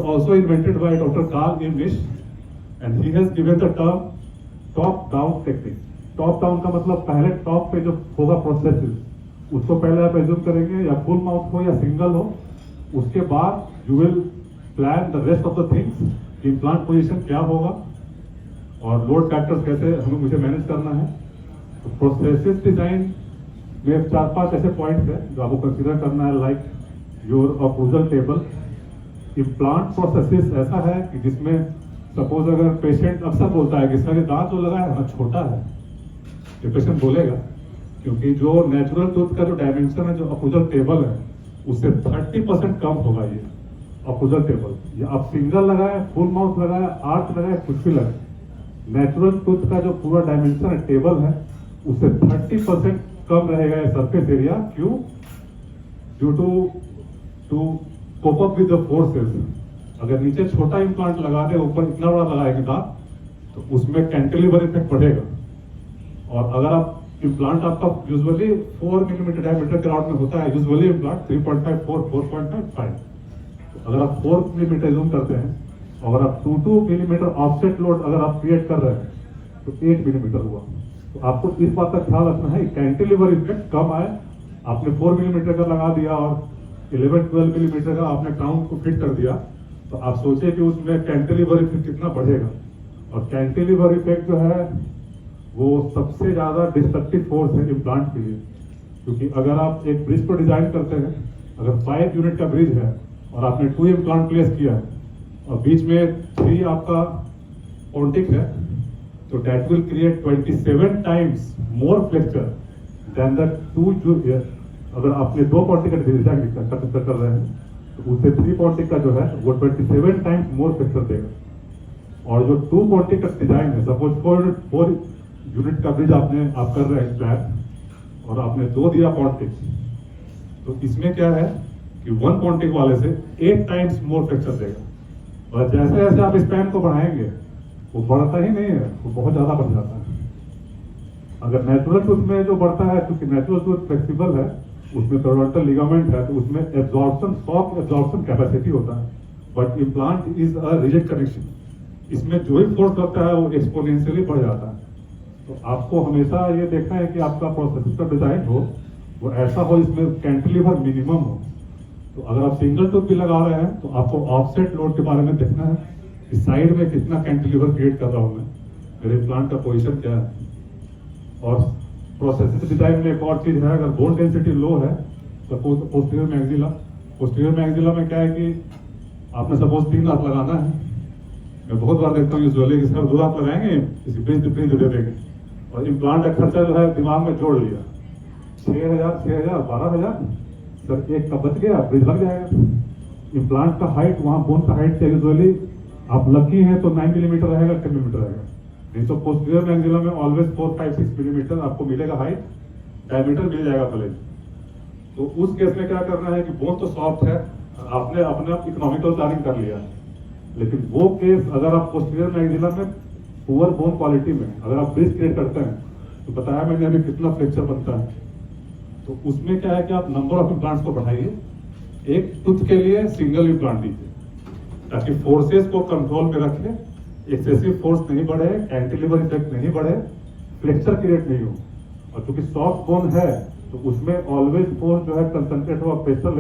also invented by Dr. Carl E. Misch, and he has given the term top-down technique. Top-down का मतलब पहले top पे जो होगा प्रोसेस उसको पहले आप एज्यूम करेंगे, या फुल माउथ हो या सिंगल हो, उसके बाद you will plan the rest of the things, implant position क्या होगा और लोड फैक्टर्स कैसे हमें मुझे मैनेज करना है। तो प्रोसेसिस डिजाइन में 4-5 ऐसे पॉइंट्स है जो आपको कंसीडर करना है, like your approval table. Implant processes ऐसा है कि जिसमें सपोज अगर पेशेंट अक्सर बोलता है कि सर दांत जो लगा है ना छोटा है, ये पेशेंट बोलेगा क्योंकि जो नेचुरल टूथ का जो डायमेंशन है, जो अप्रूवल टेबल है, उससे 30% कम होगा ये अप्रूवल टेबल। ये आप सिंगल लगाए, फुल माउथ लगाए, आर्च लगाए, कुछ भी लगाए, नेचुरल टूथ का जो पूरा डायमेंशन है, टेबल है, उससे 30% कम रहेगा ये सरफेस एरिया। क्यों? Due to cope up with the forces. अगर नीचे छोटा इम्प्लांट लगा दे, ऊपर इतना बड़ा लगाएंगे दांत, तो उसमें कैंटिलीवर इफेक्ट पड़ेगा। और अगर आप इम्प्लांट आपका यूजुअली 4 मिलीमीटर डायमीटर के राउंड में होता है, यूजुअली इम्प्लांट 3.5, 4.5। तो अगर आप 4 मिलीमीटर जूम करते हैं, अगर आप 2 मिलीमीटर ऑफसेट लोड अगर आप क्रिएट कर रहे हैं तो 8 मिलीमीटर हुआ। तो आपको इस बात का ख्याल रखना है कैंटिलीवर इफेक्ट कम आए। आपने 4 मिलीमीटर का लगा दिया और 11-12 मिलीमीटर का आपने क्राउन को फिट कर दिया, तो आप सोचिए कि उसमें कैंटिलीवर इफेक्ट कितना बढ़ेगा। और कैंटिलीवर इफेक्ट जो है वो सबसे ज्यादा डिस्ट्रक्टिव फोर्स है इम्प्लांट के लिए। क्योंकि अगर आप एक ब्रिज को डिजाइन करते हैं, अगर 5 यूनिट का ब्रिज है और आपने 2 इम्प्लांट प्लेस किया है और बीच में 3 आपका पॉन्टिक है, तो that will create 27 times more flexure than the 2 अगर आपने 2 पॉन्टिक का डिजाइन कर रहे हैं, तो उससे 3 पॉन्टिक का जो है वो 27 टाइम्स मोर फ्लेक्चर देगा। और जो 2 पॉन्टिक का डिजाइन है, सपोज 4 यूनिट का ब्रिज आप कर रहे हैं स्लैब, और आपने 2 दिया पॉन्टिक, तो इसमें क्या है कि 1 पॉन्टिक वाले से 8 टाइम्स मोर फ्लेक्चर देगा। और जैसे जैसे आप स्पैन को बढ़ाएंगे वो बढ़ता ही नहीं है, वो बहुत ज्यादा बढ़ जाता है। अगर नेचुरल टूथ में जो बढ़ता है, क्योंकि नेचुरल टूथ फ्लेक्सिबल है, उसमें पेरोडोंटल लिगामेंट है, तो उसमें एब्जॉर्प्शन, शॉक एब्जॉर्प्शन कैपेसिटी होता है। But implant is a rigid connection, इसमें जो ही फोर्स लगता है वो एक्सपोनेंशियली बढ़ जाता है। तो आपको हमेशा ये देखना है कि आपका प्रोसेसर का डिजाइन हो वो ऐसा हो जिसमें कैंटिलीवर मिनिमम हो। तो अगर आप सिंगल टूथ भी लगा रहे हैं तो आपको ऑफसेट लोड के बारे में देखना है कि साइड में कितना कैंटिलीवर क्रिएट कर रहा हूं मैं, मेरे प्लांट का पोजीशन क्या है। और प्रोसेसर डिजाइन में एक और चीज है, अगर बोन डेंसिटी लो है, सपोज पोस्टीरियर मैक्सिला में क्या है कि आपने सपोज 3 दांत लगाना है। मैं बहुत बार देखता हूँ यूजुअली कि सर 2 दांत लगाएंगे, इसी ब्रिज दे देंगे, और इम्प्लांट का खर्चा जो है दिमाग में जोड़ लिया, 6,000, 12,000, सर एक का बच गया, ब्रिज लग जाएगा। इम्प्लांट का हाइट, वहाँ बोन का हाइट यूजुअली आप लकी हैं तो 9 मिलीमीटर रहेगा, 10 मिलीमीटर रहेगा, नहीं तो पोस्टीरियर मैक्सिला में ऑलवेज 4, 5, 6 मिलीमीटर आपको मिलेगा हाइट, डायमीटर मिल जाएगा भले। तो उस केस में क्या करना है कि बोन तो सॉफ्ट है, आपने अपना इकोनॉमिकल प्लानिंग कर लिया, लेकिन वो केस अगर आप पोस्टीरियर मैक्सिला में पुअर बोन क्वालिटी में अगर आप ब्रिज क्रिएट करते हैं, तो बताया मैंने अभी कितना फ्लेक्चर बनता है। तो उसमें क्या है कि आप नंबर ऑफ इम्प्लांट्स को बढ़ाइए, एक टूथ के लिए सिंगल इम्प्लांट दीजिए, ताकि फोर्सेस को कंट्रोल में रखें, एक्सेसिव फोर्स नहीं बढ़े, कैंटिलीवर इफेक्ट नहीं बढ़े, फ्लेक्चर क्रिएट नहीं हो। और क्योंकि सॉफ्ट बोन है तो उसमें ऑलवेज फोर्स जो है कंसंट्रेट हुआ पेस्टल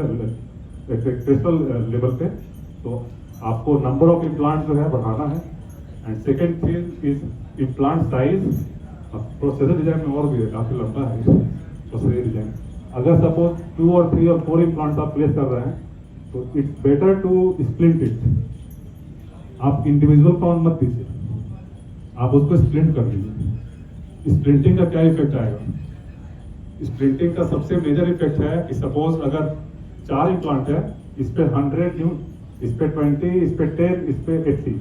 लेवल पे, तो आपको नंबर ऑफ इम्प्लांट जो है बढ़ाना है। And second thing is implant size. Processor design में और भी है, काफी लंबा है प्रोसेसर डिजाइन। अगर सपोज 2 और 3 और 4 इम्प्लांट आप प्लेस कर रहे हैं, तो it's better to splint it. आप इंडिविजुअल काउंट मत दीजिए, आप उसको स्प्लिंट कर दीजिए। स्प्लिंटिंग का क्या इफेक्ट आएगा? स्प्लिंटिंग का सबसे मेजर इफेक्ट है कि सपोज अगर 4 इम्प्लांट है, इस पे 100 न्यूटन, इस पे 20, इस पे 10, इस पे 80,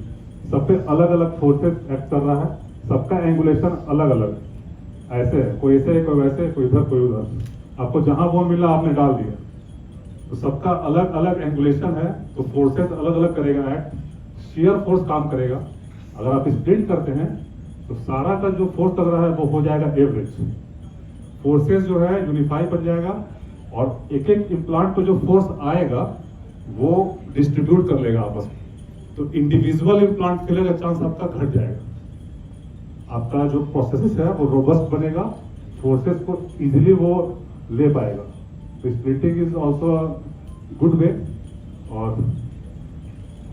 सब पे अलग अलग फोर्सेस एक्ट कर रहा है, सबका एंगुलेशन अलग अलग ऐसे है, कोई ऐसे कोई वैसे, कोई इधर कोई उधर। आपको जहां बोन मिला आपने डाल दिया, तो सबका अलग अलग एंगुलेशन है, तो फोर्सेस अलग अलग करेगा एक्ट, शियर फोर्स काम करेगा। अगर आप स्प्लिंट करते हैं तो सारा का जो फोर्स लग रहा है वो हो जाएगा एवरेज, फोर्सेस जो है यूनिफाई बन जाएगा, और एक एक इम्प्लांट को जो फोर्स आएगा वो डिस्ट्रीब्यूट कर लेगा आपस में। तो इंडिविजुअल इम्प्लांट फेलियर का चांस आपका घट जाएगा। आपका जो प्रोसेस है वो रोबस्ट बनेगा, फोर्सेस को इजीली वो ले पाएगा। तो splitting is also good way.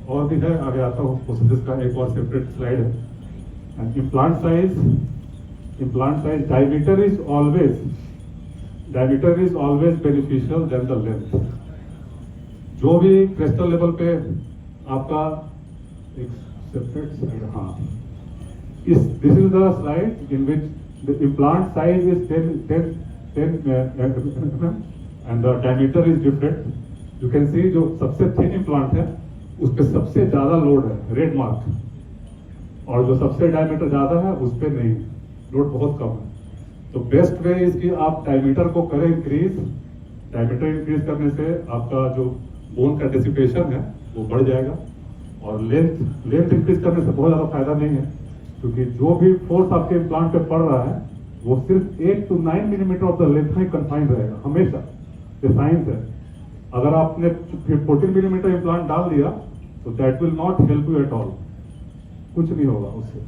और भी है, आगे आता हूँ। प्रोसेस का एक और सेपरेट स्लाइड है। And implant size diameter is always beneficial than the length. जो भी क्रिस्टल लेवल पे आपका एक सेपरेट स्लाइड, हाँ, this is the slide in which the implant size is 10 mm and the diameter is different. You can see जो सबसे thin implant है उस पर सबसे ज्यादा लोड है, रेड मार्क, और जो सबसे डायमीटर ज्यादा है उस पर नहीं, लोड बहुत कम है। तो बेस्ट वे इज कि आप डायमीटर को करें इंक्रीज। डायमीटर इंक्रीज करने से आपका जो बोन का डिसिपेशन है वो बढ़ जाएगा। और लेंथ इंक्रीज करने से बहुत ज्यादा फायदा नहीं है, क्योंकि जो भी फोर्स आपके इम्प्लांट पे पड़ रहा है वो सिर्फ 8 to 9 millimetre of the length में कन्फाइंड रहेगा हमेशा। ये साइंस है। अगर आपने 14 मिलीमीटर इम्प्लांट डाल दिया तो that will not help you at all, कुछ नहीं होगा उससे।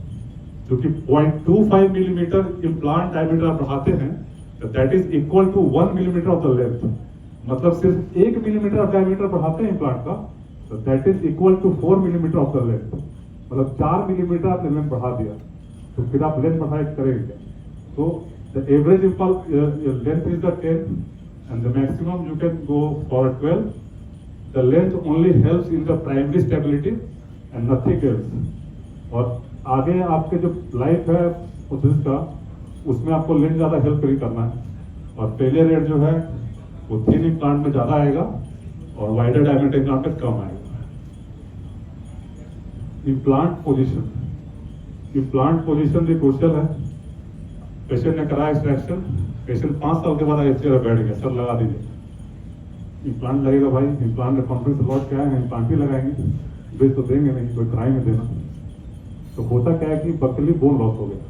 क्योंकि 0.25 मिलीमीटर इम्प्लांट डायमीटर आप बढ़ाते हैं तो that is equal to 1 millimetre of the length. मतलब सिर्फ 1 मिलीमीटर ऑफ डायमीटर बढ़ाते हैं इम्प्लांट का तो that is equal to 4 millimetre of the length. मतलब 4 मिलीमीटर आपने लेंथ बढ़ा दिया, तो फिर आप लेंथ बढ़ाए करेंगे। तो the average length is the 10 and the maximum you can go for 12. The length only helps in the primary stability and nothing else. और आगे आपके जो लाइफ है प्रोसेस का, उसमें आपको लेंथ ज्यादा हेल्प नहीं करना है। और फेलियर रेट जो है वो थिन इम्प्लांट में ज्यादा आएगा और वाइडर डायमीटर इम्प्लांट में कम आएगा। इम्प्लांट पोजीशन भी क्रूशियल है। पेशेंट ने कराया एक्सट्रैक्शन, पेशेंट 5 साल के बाद आए चेयर बैठ गया, सर लगा दीजिए। इम्प्लांट लगेगा भाई, इम्प्लांट में कॉन्फ्रेंस लौट के आए हैं, इम्प्लांट ही लगाएंगे, बिल तो देंगे नहीं, कोई कराएंगे देना। तो होता क्या है कि बकली बोन लॉस हो गया।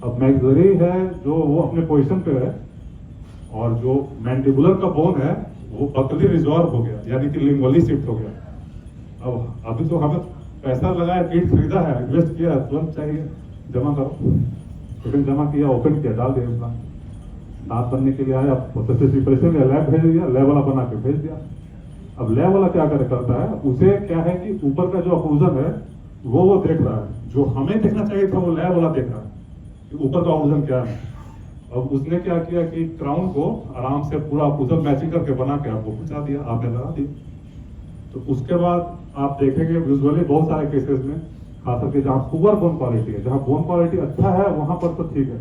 अब मैक्सिलरी है जो वो अपने पोजीशन पे है, और जो मैंडिबुलर का बोन है वो बकली रिजॉर्व हो गया, यानी कि लिंगुअली शिफ्ट हो गया। अब अभी तो हमें पैसा लगाया, पीठ खरीदा है, इन्वेस्ट किया, तुरंत चाहिए, जमा करो। लेकिन जमा किया, ओपन किया, डाल दिया इम्प्लांट। दांत बनने के लिए आया, प्रोसेस प्रिपरेशन में लैब भेज दिया, लैब वाला बना के भेज दिया। अब लैब वाला क्या करता है, उसे क्या है कि ऊपर का जो ऑक्लूजन है वो देख रहा है। जो हमें देखना चाहिए था वो लैब वाला देख रहा है कि ऊपर का ऑक्लूजन क्या है। अब उसने क्या किया कि क्राउन को आराम से पूरा ऑक्लूजन मैचिंग करके बना के आपको पहुंचा दिया, आपने लगा दिया। तो उसके बाद आप देखेंगे यूजुअली बहुत सारे केसेस में, खास करके जहाँ पुअर बोन क्वालिटी है, जहाँ बोन क्वालिटी अच्छा है वहां पर तो ठीक है,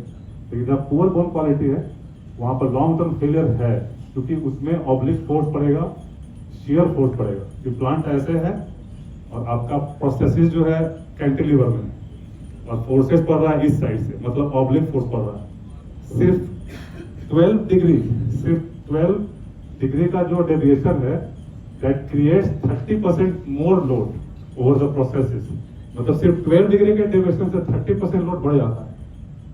लेकिन जहाँ पुअर बोन क्वालिटी है वहां पर लॉन्ग टर्म फेलियर है, क्योंकि उसमें ऑब्लिक फोर्स पड़ेगा, शियर फोर्स पड़ेगा। इम्प्लांट ऐसे है और आपका प्रोस्थेसिस जो है कैंटिलीवर में, और फोर्सेस पड़ रहा है इस साइड से, मतलब ऑब्लिक फोर्स पड़ रहा है। सिर्फ 12 डिग्री का जो डेविएशन है that creates 30% more load over the processes. मतलब सिर्फ 12 डिग्री के डेविएशन से 30% लोड बढ़ जाता है।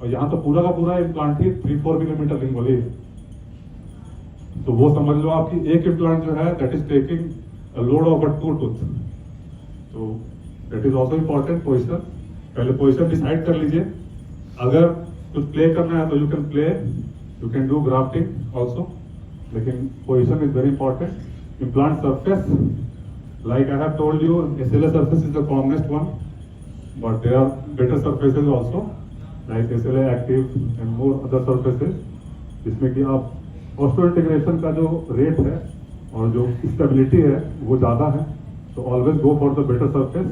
और यहाँ तो पूरा का पूरा इम्प्लांट ही 3-4 मिलीमीटर लिंगुअली है। तो वो समझ लो आपकी एक इम्प्लांट जो है that is taking load of 2 tooth. तो that is also important position. पहले पोजिशन डिसाइड कर लीजिए। अगर कुछ प्ले करना है तो you can do grafting also, लेकिन position is very important. Implant surface, like I have told you, SLA surface is the commonest one, but there are better surfaces also, like SLA active and more other surfaces, जिसमें कि आप osteo integration का जो rate है और जो stability है वो ज़्यादा है, तो always go for the better surface.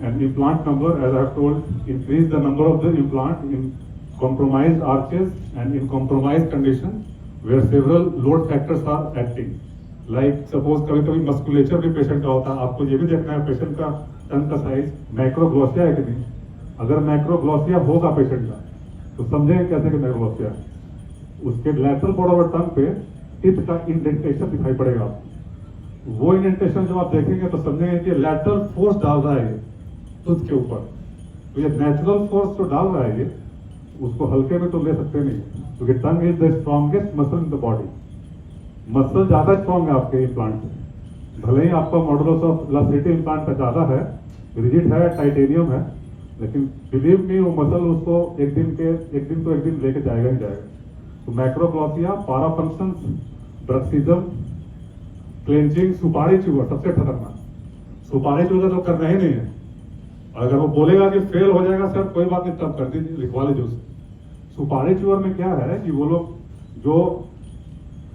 And implant number, as I have told, increase the number of the implant in compromised arches and in compromised condition where several load factors are acting. Like suppose कभी कभी musculature भी patient का होता है, आपको ये भी देखना है पेशेंट का टंग का साइज मैक्रोग्लोसिया है कि नहीं। अगर मैक्रोग्लोसिया होगा पेशेंट का तो समझेंगे कैसे कि मैक्रोग्लोसिया है। उसके लैटरल बॉर्डर ऑफ टंग पे टिप का इंडेंटेशन दिखाई पड़ेगा आपको। वो इंडेंटेशन जब आप देखेंगे तो समझेंगे कि लैटरल फोर्स डाल रहा है ये टूथ के ऊपर। तो ये नेचुरल फोर्स जो डाल रहा है ये, उसको हल्के में तो ले सकते नहीं, क्योंकि tongue is the strongest muscle in the body. Muscle ज्यादा स्ट्रॉन्ग है आपके इम्प्लांट से, भले ही आपका मॉडुलस ऑफ इलास्टिसिटी इम्प्लांट का ज़्यादा है, रिजिड है, टाइटेनियम है, लेकिन बिलीव मी वो मसल उसको एक दिन लेके जाएगा ही जाएगा। तो मैक्रोग्लॉसिया, पारा फंक्शंस, ब्रक्सिज्म, क्लेंजिंग, सुपारी चूहा सबसे खतरनाक। सुपारी चूहा तो करना ही नहीं है। अगर वो बोलेगा कि फेल हो जाएगा सर, कोई बात नहीं, तब कर दीजिए, लिखवा लीजिए उसे। सुपारी चूहा में क्या है कि वो लोग जो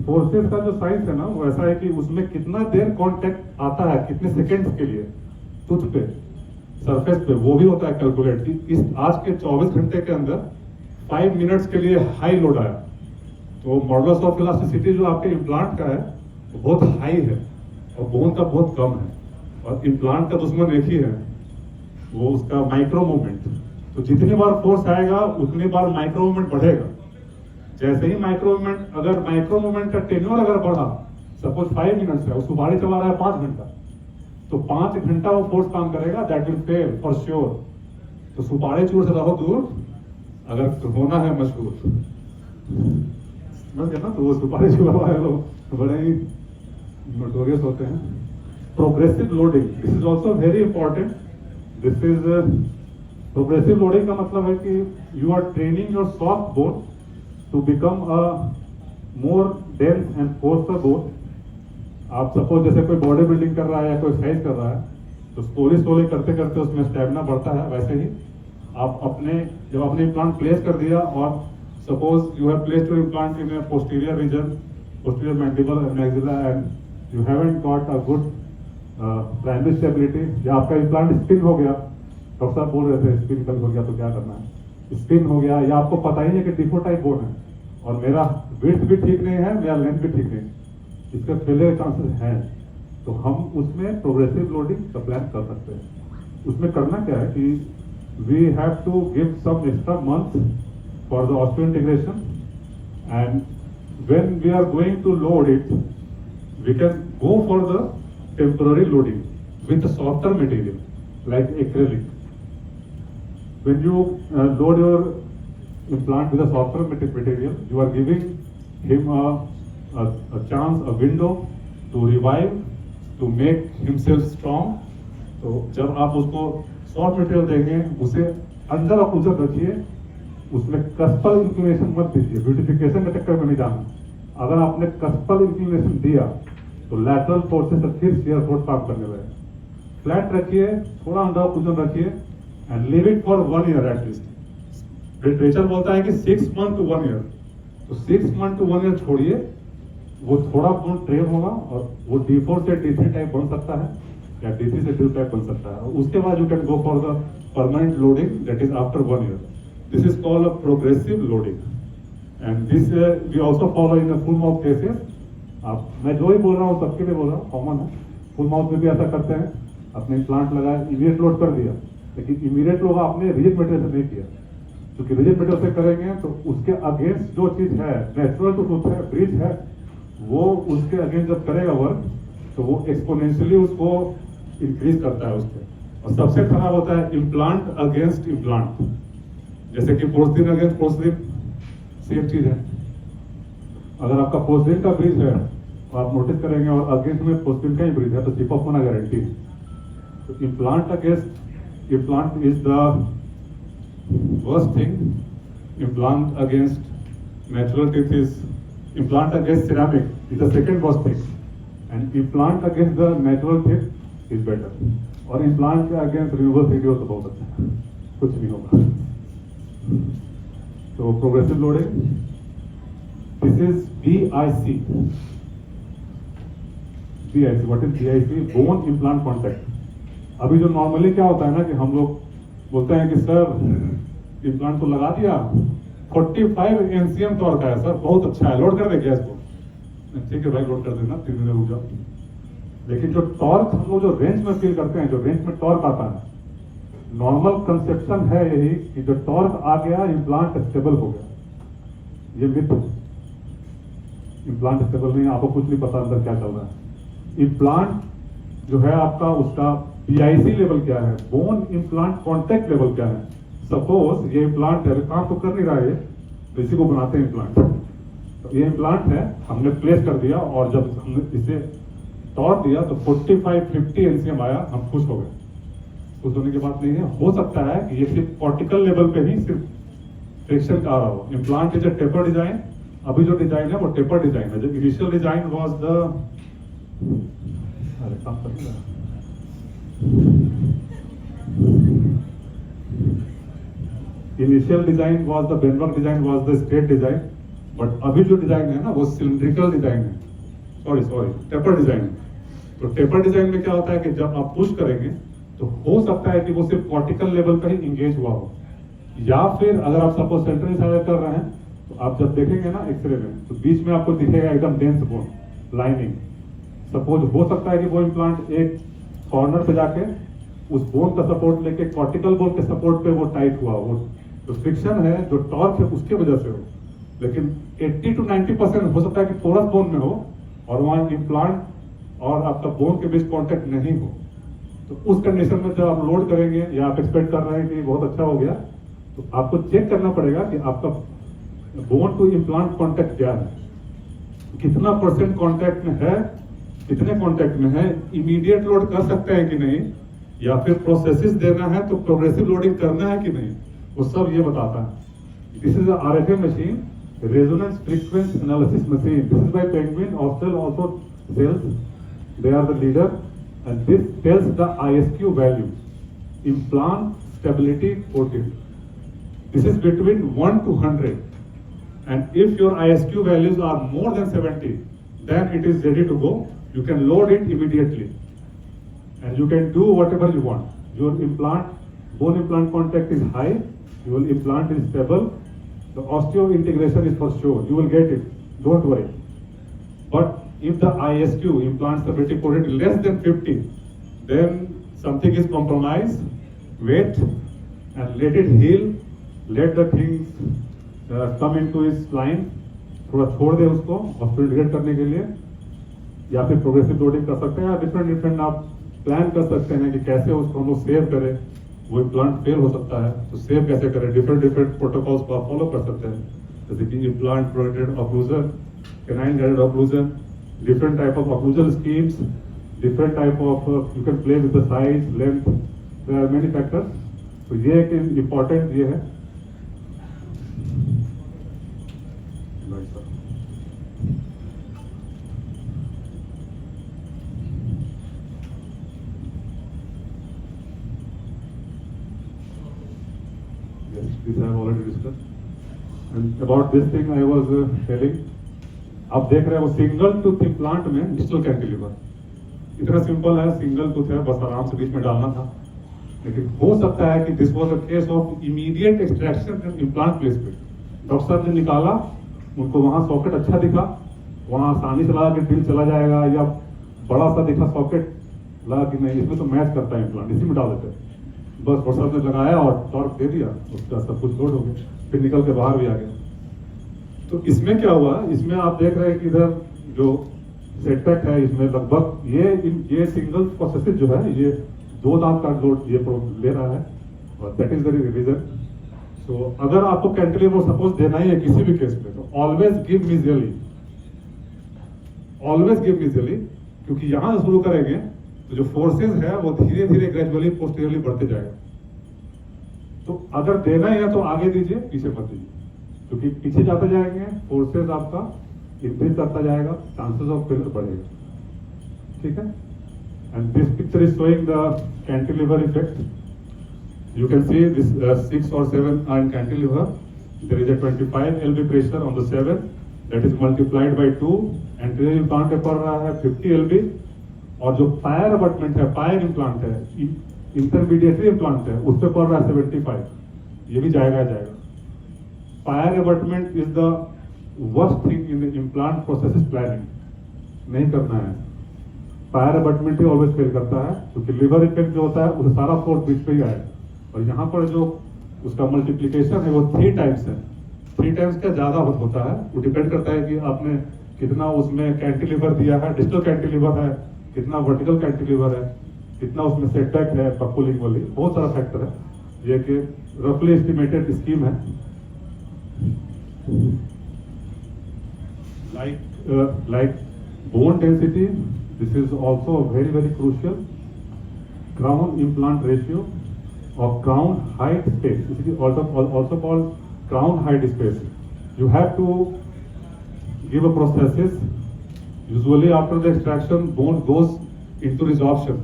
फोर्सेस का जो साइंस है ना, वो ऐसा है कि उसमें कितना देर कांटेक्ट आता है, कितने सेकंड्स के लिए टूथ पे, सरफेस पे, वो भी होता है कैलकुलेट कि इस आज के 24 घंटे के अंदर 5 मिनट्स के लिए हाई लोड आया। तो मॉडुलस ऑफ इलास्टिसिटी जो आपके इम्प्लांट का है वो बहुत हाई है और बोन का बहुत कम है। और इम्प्लांट का दुश्मन एक ही है, वो उसका माइक्रो मूवमेंट। तो जितनी बार फोर्स आएगा उतनी बार माइक्रो मूवमेंट बढ़ेगा। जैसे ही माइक्रो मूवमेंट का टेन्योर अगर बढ़ा, सपोज 5 मिनट्स है, उसको गाड़ी चला रहा है 5 घंटा, तो 5 घंटा वो फोर्स काम करेगा, that will fail for sure. तो सुपारी चूर से रहो दूर अगर होना है मशहूर, समझ गए ना। तो वो सुपारी चूर वाले लोग बड़े ही नोटोरियस होते हैं। Progressive loading, this is also very important. This is progressive loading का मतलब है कि you are training your soft bone to become a more dense and coarser bone. आप सपोज जैसे कोई बॉडी बिल्डिंग कर रहा है या कोई एक्सरसाइज कर रहा है, तो स्लोली करते करते उसमें स्टेमिना बढ़ता है। वैसे ही आप जब आपने इम्प्लांट प्लेस कर दिया और suppose you have placed your implant in a posterior reason, posterior mandible and maxilla, and you haven't got a good primary stability, या आपका इम्प्लांट स्पिन हो गया, डॉक्टर साहब बोल रहे थे स्पिन कल हो गया तो क्या करना है, स्पिन हो गया, या आपको पता ही नहीं कि डिफो टाइप बोन है और मेरा विड्थ भी ठीक नहीं है, मेरा लेंथ भी ठीक नहीं है, इसका फेलियर चांसेस हैं, तो हम उसमें प्रोग्रेसिव लोडिंग का प्लान कर सकते हैं। उसमें करना क्या है कि we have to give some extra month for the osteointegration, and when we are going to load it, we can go for the temporary loading with softer material like acrylic. When you load your implant with a softer material, you are giving him a chance, a window to revive, to make himself strong. तो जब आप उसको soft material देंगे, उसे अंदर occlusion रखिए, उसमें कस्पल inclination मत दीजिए, ब्यूटिफिकेशन के चक्कर में नहीं जाना। अगर आपने कस्पल इंक्लिनेशन दिया तो लैटरल फोर्सेस से फिर शियर फोर्स काम करने लगे। फ्लैट रखिए, थोड़ा अंडर ऑक्लूजन रखिए and leave it for 1 year at least. Literature बोलता है कि 6 months to 1 year, तो 6 months to 1 year छोड़िए, वो थोड़ा बहुत ट्रेन होगा और वो D4 से D3 टाइप बन सकता है या D3 से D टाइप बन सकता है। उसके बाद you can go for the permanent loading, that is after 1 year. This is called a progressive loading, and this we also follow in full mouth cases. मैं जो ही बोल रहा हूँ सबके लिए बोल रहा हूँ, कॉमन है। फुल माउथ में भी ऐसा करते हैं, अपने इम्प्लांट लगाया, इमीडिएट लोड कर दिया, लेकिन इमीडिएट लोग आपने रिजिड मटेरियल से नहीं किया, क्योंकि रिजिड मटेरियल से करेंगे तो उसके अगेंस्ट जो चीज है, नेचुरल टू ट्रूथ है, ब्रीथ है, वो उसके अगेंस्ट जब करेगा वर्क तो वो एक्सपोनेंशियली उसको इंक्रीज करता है उसके। और सबसे खराब होता है इम्प्लांट अगेंस्ट इम्प्लांट, जैसे कि पोर्सिलिन अगेंस्ट पोर्सिलिन, सेम चीज है। अगर आपका पोर्सिलिन का ब्रीथ है तो आप नोटिस करेंगे और अगेंस्ट में पोर्सिलिन का ही ब्रीथ है, तो चिप ऑफ होना गारंटी। तो implant against implant is the worst thing. Implant against natural teeth is, implant against ceramic is the second worst thing, and implant against the natural teeth is better. और implant against renewable teeth तो बहुत अच्छा है, कुछ नहीं होगा। तो progressive loading, this is BIC. BIC, what is BIC? Bone implant contact. अभी जो नॉर्मली क्या होता है ना कि हम लोग बोलते हैं कि सर इम्प्लांट तो लगा दिया, 45 NCM टॉर्क है सर, बहुत अच्छा है, लोड कर दे गैस को। ठीक है भाई, लोड कर देना, 3 दिन रुक जाओ। लेकिन जो टॉर्क हम लोग जो रेंज में फील करते हैं, जो रेंज में टॉर्क आता है, नॉर्मल कंसेप्शन है यही कि जो टॉर्क आ गया इम्प्लांट स्टेबल हो गया। ये मिथ, इम्प्लांट स्टेबल नहीं, आपको कुछ नहीं पता अंदर क्या चल रहा है। इम्प्लांट जो है आपका, उसका PIC लेवल क्या है, बोन इम्प्लांट कॉन्टेक्ट लेवल क्या है। सपोज ये इम्प्लांट है, काम तो कर नहीं रहा है, तो इसी को बनाते हैं इम्प्लांट। तो ये इम्प्लांट है, हमने प्लेस कर दिया और जब हमने इसे टॉर्क दिया तो 45-50 एलसीएम आया, हम खुश हो गए। खुश होने की बात नहीं है, हो सकता है कि ये सिर्फ कॉर्टिकल लेवल पे ही सिर्फ फ्रिक्शन का आ रहा हो। Implant is a taper design, अभी जो डिजाइन है वो टेपर डिजाइन है। जो initial design was the initial design was the Branemark design was the straight design, but अभी जो डिजाइन है ना वो सिलिंड्रिकल डिजाइन है, सॉरी टेपर डिजाइन है। तो टेपर डिजाइन में क्या होता है कि जब आप पुश करेंगे तो हो सकता है कि वो सिर्फ कॉर्टिकल लेवल पर ही इंगेज हुआ हो, या फिर अगर आप सपोज सेंट्रल साइड कर रहे हैं तो आप जब देखेंगे ना एक्सरे में तो बीच में आपको दिखेगा एकदम डेंस बोन लाइनिंग। सपोज हो सकता है कि वो इम्प्लांट एक कॉर्नर पे जाके उस बोन का सपोर्ट लेके कॉर्टिकल बोन के सपोर्ट पे वो टाइट हुआ हो, जो फ्रिक्शन है जो टॉर्क है उसके वजह से हो। लेकिन 80 to 90% हो सकता है कि पोरस बोन में हो और वहां इम्प्लांट और आपका बोन के बीच कांटेक्ट नहीं हो। तो उस कंडीशन में जब आप लोड करेंगे या आप एक्सपेक्ट कर रहे हैं कि बहुत अच्छा हो गया, तो आपको चेक करना पड़ेगा कि आपका बोन टू इम्प्लांट कांटेक्ट क्या है, कितना परसेंट कांटेक्ट में है, कितने कांटेक्ट में है, इमीडिएट लोड कर सकते हैं कि नहीं, या फिर प्रोसेसेस देना है तो प्रोग्रेसिव लोडिंग करना है कि नहीं, वो सब ये बताता है। This is RFA machine, resonance frequency analysis machine. This is by penguin Austral also sells, they are the leader, and this tells the ISQ value, implant stability quotient. This is between 1 to 100, and if your ISQ values are more than 70, then it is ready to go. You can load it immediately and you can do whatever you want. Your implant, bone implant contact is high, your implant is stable, the osteo integration is for sure, you will get it, don't worry. But if the ISQ, implant stability quotient, is less than 50, then something is compromised. Wait and let it heal, let the things come into its line. थोड़ा छोड़ दे उसको hospital करने के लिए, या फिर progressive loading कर सकते हैं, या डिफरेंट आप प्लान कर सकते हैं कि कैसे उसको हम लोग सेव करें। वो इम्प्लांट फेल हो सकता है तो सेव कैसे करें, डिफरेंट प्रोटोकॉल्स को आप फॉलो कर सकते हैं, जैसे कि implant protected occlusion, canine guided occlusion, different type of occlusal schemes, different type of you can play with the size, length, there are many factors. तो ये एक important ये है। Yes, this I have already discussed. And about this thing I was telling. आप देख रहे हैं वो सिंगल टूथ इम्प्लांट में डिजिटल कैंटिलीवर, इतना सिंपल है, सिंगल टूथ है, बस आराम से बीच में डालना था। लेकिन हो सकता है कि this was a case of immediate extraction implant placement. Doctor साहब ने निकाला, उनको वहां सॉकेट अच्छा दिखा, वहां आसानी से लगा कि ड्रिल चला जाएगा, या बड़ा सा दिखा सॉकेट, लगा कि नहीं इसमें तो मैच करता है इम्प्लांट, इसी में डाल देते हैं। बस डॉक्टर साहब ने लगाया और टॉर्क दे दिया, उसका सब कुछ लोड हो गया, फिर निकल के बाहर भी आ गया। तो इसमें क्या हुआ, इसमें आप देख रहे हैं कि इधर जो सेटबैक है, इसमें लगभग ये सिंगल प्रोसेस जो है ये 2 दांत का लोड ये ले रहा है, और दैट इज द रीजन। सो अगर आपको कैंटिलीवर सपोज देना ही है किसी भी केस में, तो ऑलवेज गिव मिजियली, क्योंकि यहां से शुरू करेंगे तो जो फोर्सेज है वो धीरे धीरे ग्रेजुअली पोस्टीरियरली बढ़ते जाएगा। तो अगर देना ही है तो आगे दीजिए, पीछे मत दीजिए, क्योंकि पीछे जाते जाएंगे फोर्सेस आपका इंक्रीज करता जाएगा, चांसेस ऑफ फेलियर बढ़ेगा। ठीक है, and this picture is showing the cantilever effect. You can see this 6 or 7 are in cantilever. There is a 25 lb pressure on the 7, that is multiplied by 2, anterior implant पे पड़ रहा है 50 lb, और जो pier abutment है, pier implant है, intermediary implant है, उस पर पड़ रहा है 75, ये भी जाएगा। Pire abutment is the worst thing in the implant processes planning. नहीं करना है, पायर abutment ही ऑलवेज फेल करता है, क्योंकि लिवर इफेक्ट जो होता है वो सारा फोर्स बीच पे ही आएगा, और यहाँ पर जो उसका मल्टीप्लिकेशन है वो 3 टाइम्स है। 3 टाइम्स क्या ज्यादा होता है, वो डिपेंड करता है कि आपने कितना उसमें कैंटिलीवर दिया है, डिजिटल कैंटिलीवर है, कितना वर्टिकल कैंटिलीवर है, कितना उसमें सेटबैक है, बकुलिंग वाली, बहुत सारा फैक्टर है। ये कि रफली एस्टिमेटेड स्कीम है। like bone density, This is also very, very crucial. Crown implant ratio or crown height space. This is also called crown height space. You have to give a prosthesis. Usually after the extraction, bone goes into resorption,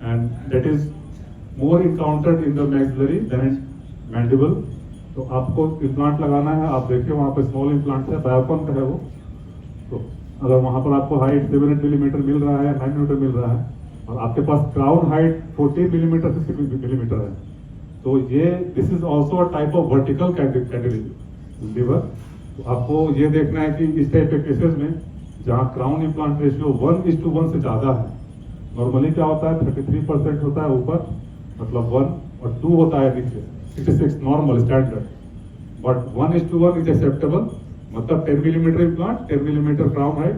and that is more encountered in the maxillary than in mandible. तो आपको implant लगाना है, आप देखिए वहाँ पे small implant है, Biocon का है वो. तो अगर वहाँ पर आपको हाइट 7 मिलीमीटर मिल रहा है, 9 मिलीमीटर मिल रहा है, और आपके पास क्राउन हाइट 14 मिलीमीटर से 6 मिलीमीटर है, तो ये this is also a type of vertical cantilever lever. तो आपको ये देखना है कि इस टाइप के केसेस में जहाँ क्राउन इम्प्लांट रेशियो 1:1 से ज़्यादा है, नॉर्मली क्या होता है 33% होता है ऊपर, मतलब 1 और 2 होता है नीचे, 66 normal standard, but 1:1 is acceptable, मतलब 10 millimetre implant, 10 millimetre crown height.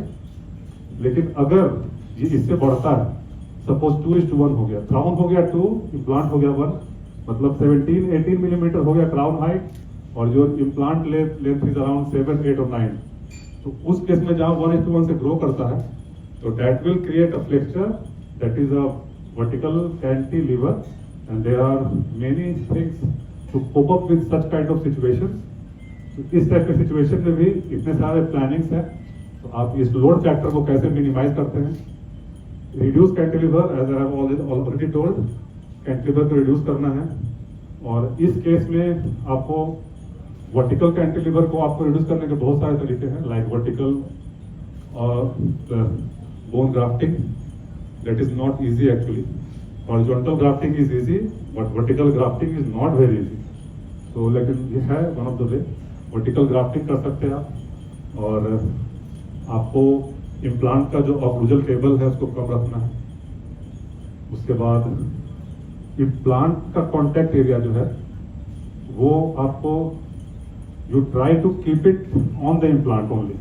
लेकिन अगर ये इससे बढ़ता है, सपोज 2:1 हो गया, क्राउन हो गया 2, इम्प्लांट हो गया 1, मतलब 17-18 मिलीमीटर हो गया क्राउन हाइट, और जो इम्प्लांट लेंथ इज अराउंड 7, 8 और 9. तो उस केस में जहाँ 1:1 से ग्रो करता है, तो that will create a flexure, that is a vertical cantilever, and there are many things to cope up with such kind of situations. तो इस टाइप के सिचुएशन में भी इतने सारे प्लानिंग्स हैं. तो आप इस लोड फैक्टर को कैसे मिनिमाइज करते हैं? Reduce cantilever, as I have already told, cantilever को रिड्यूस करना है. और इस केस में आपको वर्टिकल कैंटिलीवर को आपको रिड्यूस करने के बहुत सारे तरीके हैं, लाइक वर्टिकल और bone grafting. That is not easy actually. Horizontal grafting is easy, but vertical grafting is not very easy. So लेकिन ये है one of the way. Vertical grafting कर सकते हैं आप, और आपको इम्प्लांट का जो ऑक्लूजल टेबल है उसको कम रखना है. उसके बाद इम्प्लांट का कॉन्टैक्ट एरिया जो है वो आपको you try to keep it on the implant only.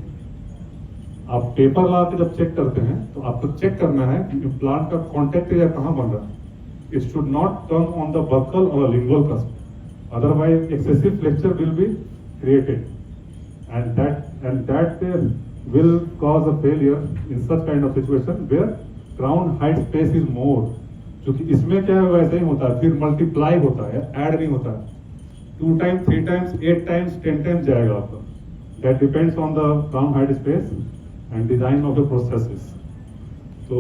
आप पेपर ला के जब चेक करते हैं तो आपको चेक करना है कि इम्प्लांट का कॉन्टैक्ट एरिया कहाँ बन रहा है. It should not come on the buccal और lingual cusp, otherwise excessive flexure will be created, and that will cause a failure in such kind of situation where crown height space is more. क्योंकि इसमें क्या है वैसे ही होता है, फिर multiply होता है, ऐड नहीं होता है. 2 टाइम्स, 3 टाइम्स, 8 टाइम्स, 10 टाइम्स जाएगा आपका. That depends on the crown height space and design of the processes. तो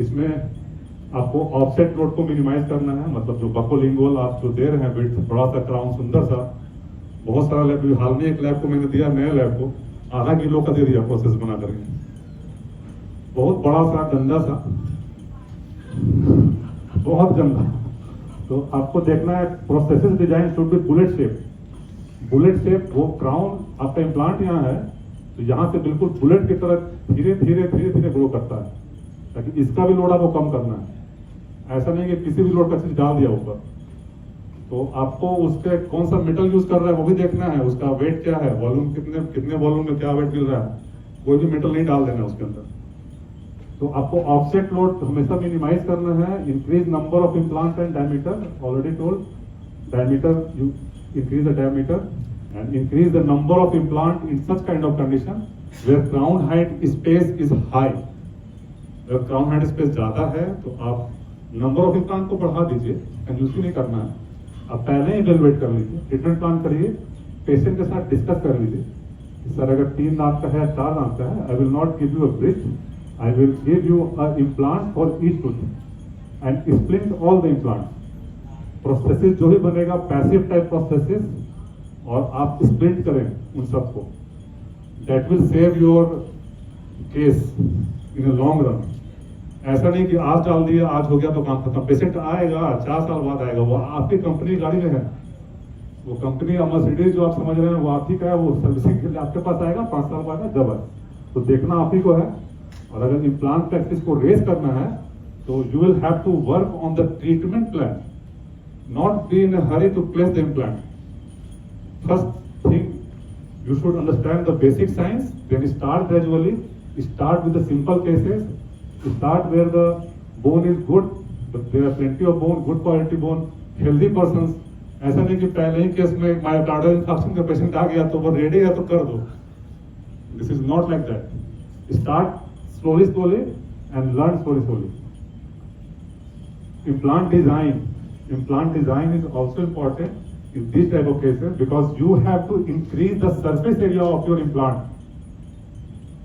इसमें आपको ऑफसेट लोड को मिनिमाइज करना है, मतलब जो बकोलिंगुअल आप जो दे रहे हैं विड्थ, बड़ा सा क्राउन सुंदर सा, बहुत सारा लैब, हाल में एक लैब को मैंने दिया, नया लैब को आधा किलो का दे दिया प्रोसेस बना करके, बहुत बड़ा सा गंदा सा, बहुत गंदा. तो आपको देखना है processes design should be bullet shape. Bullet shape, वो क्राउन आपका इम्प्लांट यहाँ है तो यहाँ से बिल्कुल बुलेट की तरह धीरे धीरे धीरे धीरे ग्रो करता है, ताकि इसका भी लोड आपको कम करना है. ऐसा नहीं कि किसी भी लोड का चीज डाल दिया ऊपर. तो आपको उसके कौन सा मेटल यूज कर रहा है वो भी देखना है, उसका वेट क्या है, वॉल्यूम कितने वॉल्यूम में क्या वेट मिल रहा है, कोई भी मेटल नहीं डाल देना उसके अंदर. तो आपको ऑफसेट लोड हमेशा मिनिमाइज करना है. Increase number of implant and diameter, already told, diameter you increase the diameter and increase the number of implant in such kind of condition where crown height space is high. अगर crown height space ज्यादा है तो आप number of implant को बढ़ा दीजिए, कंजूसी नहीं करना है. आप पहले ही evaluate कर लीजिए, ट्रीटमेंट प्लान करिए, पेशेंट के साथ डिस्कस कर लीजिए. सर अगर 3 दांत का है, 4 दांत का है, I will not give you a bridge, I will give you a implant for each tooth and splint all the implants. Processes जो भी बनेगा पैसिव टाइप प्रोसेसिस, और आप स्प्लिट करें उन सबको. That will save your case in a long run. ऐसा नहीं कि आज डाल दिया, आज हो गया तो काम खत्म. पेशेंट आएगा 4 साल बाद आएगा, वो आपकी कंपनी गाड़ी में है, वो कंपनी मर्सिडीज जो आप समझ रहे हैं वो आप ही का है, वो सर्विसिंग के लिए आपके पास आएगा 5 साल बाद जब है. तो देखना आप ही को है. और अगर इम्प्लांट प्रैक्टिस को रेस करना है तो you will have to work on the treatment plan, not be in a hurry to place the implant. First thing, you should understand the basic science, then start gradually, start with the simple cases, start where the bone is good, but there are plenty of bone, good quality bone, healthy persons. ऐसा नहीं कि पहले ही case में myocardial infarction का patient आ गया तो वो ready है तो कर दो. This is not like that. Start slowly, and learn slowly. Implant design is also important in this type of cases because you have to increase the surface area of your implant.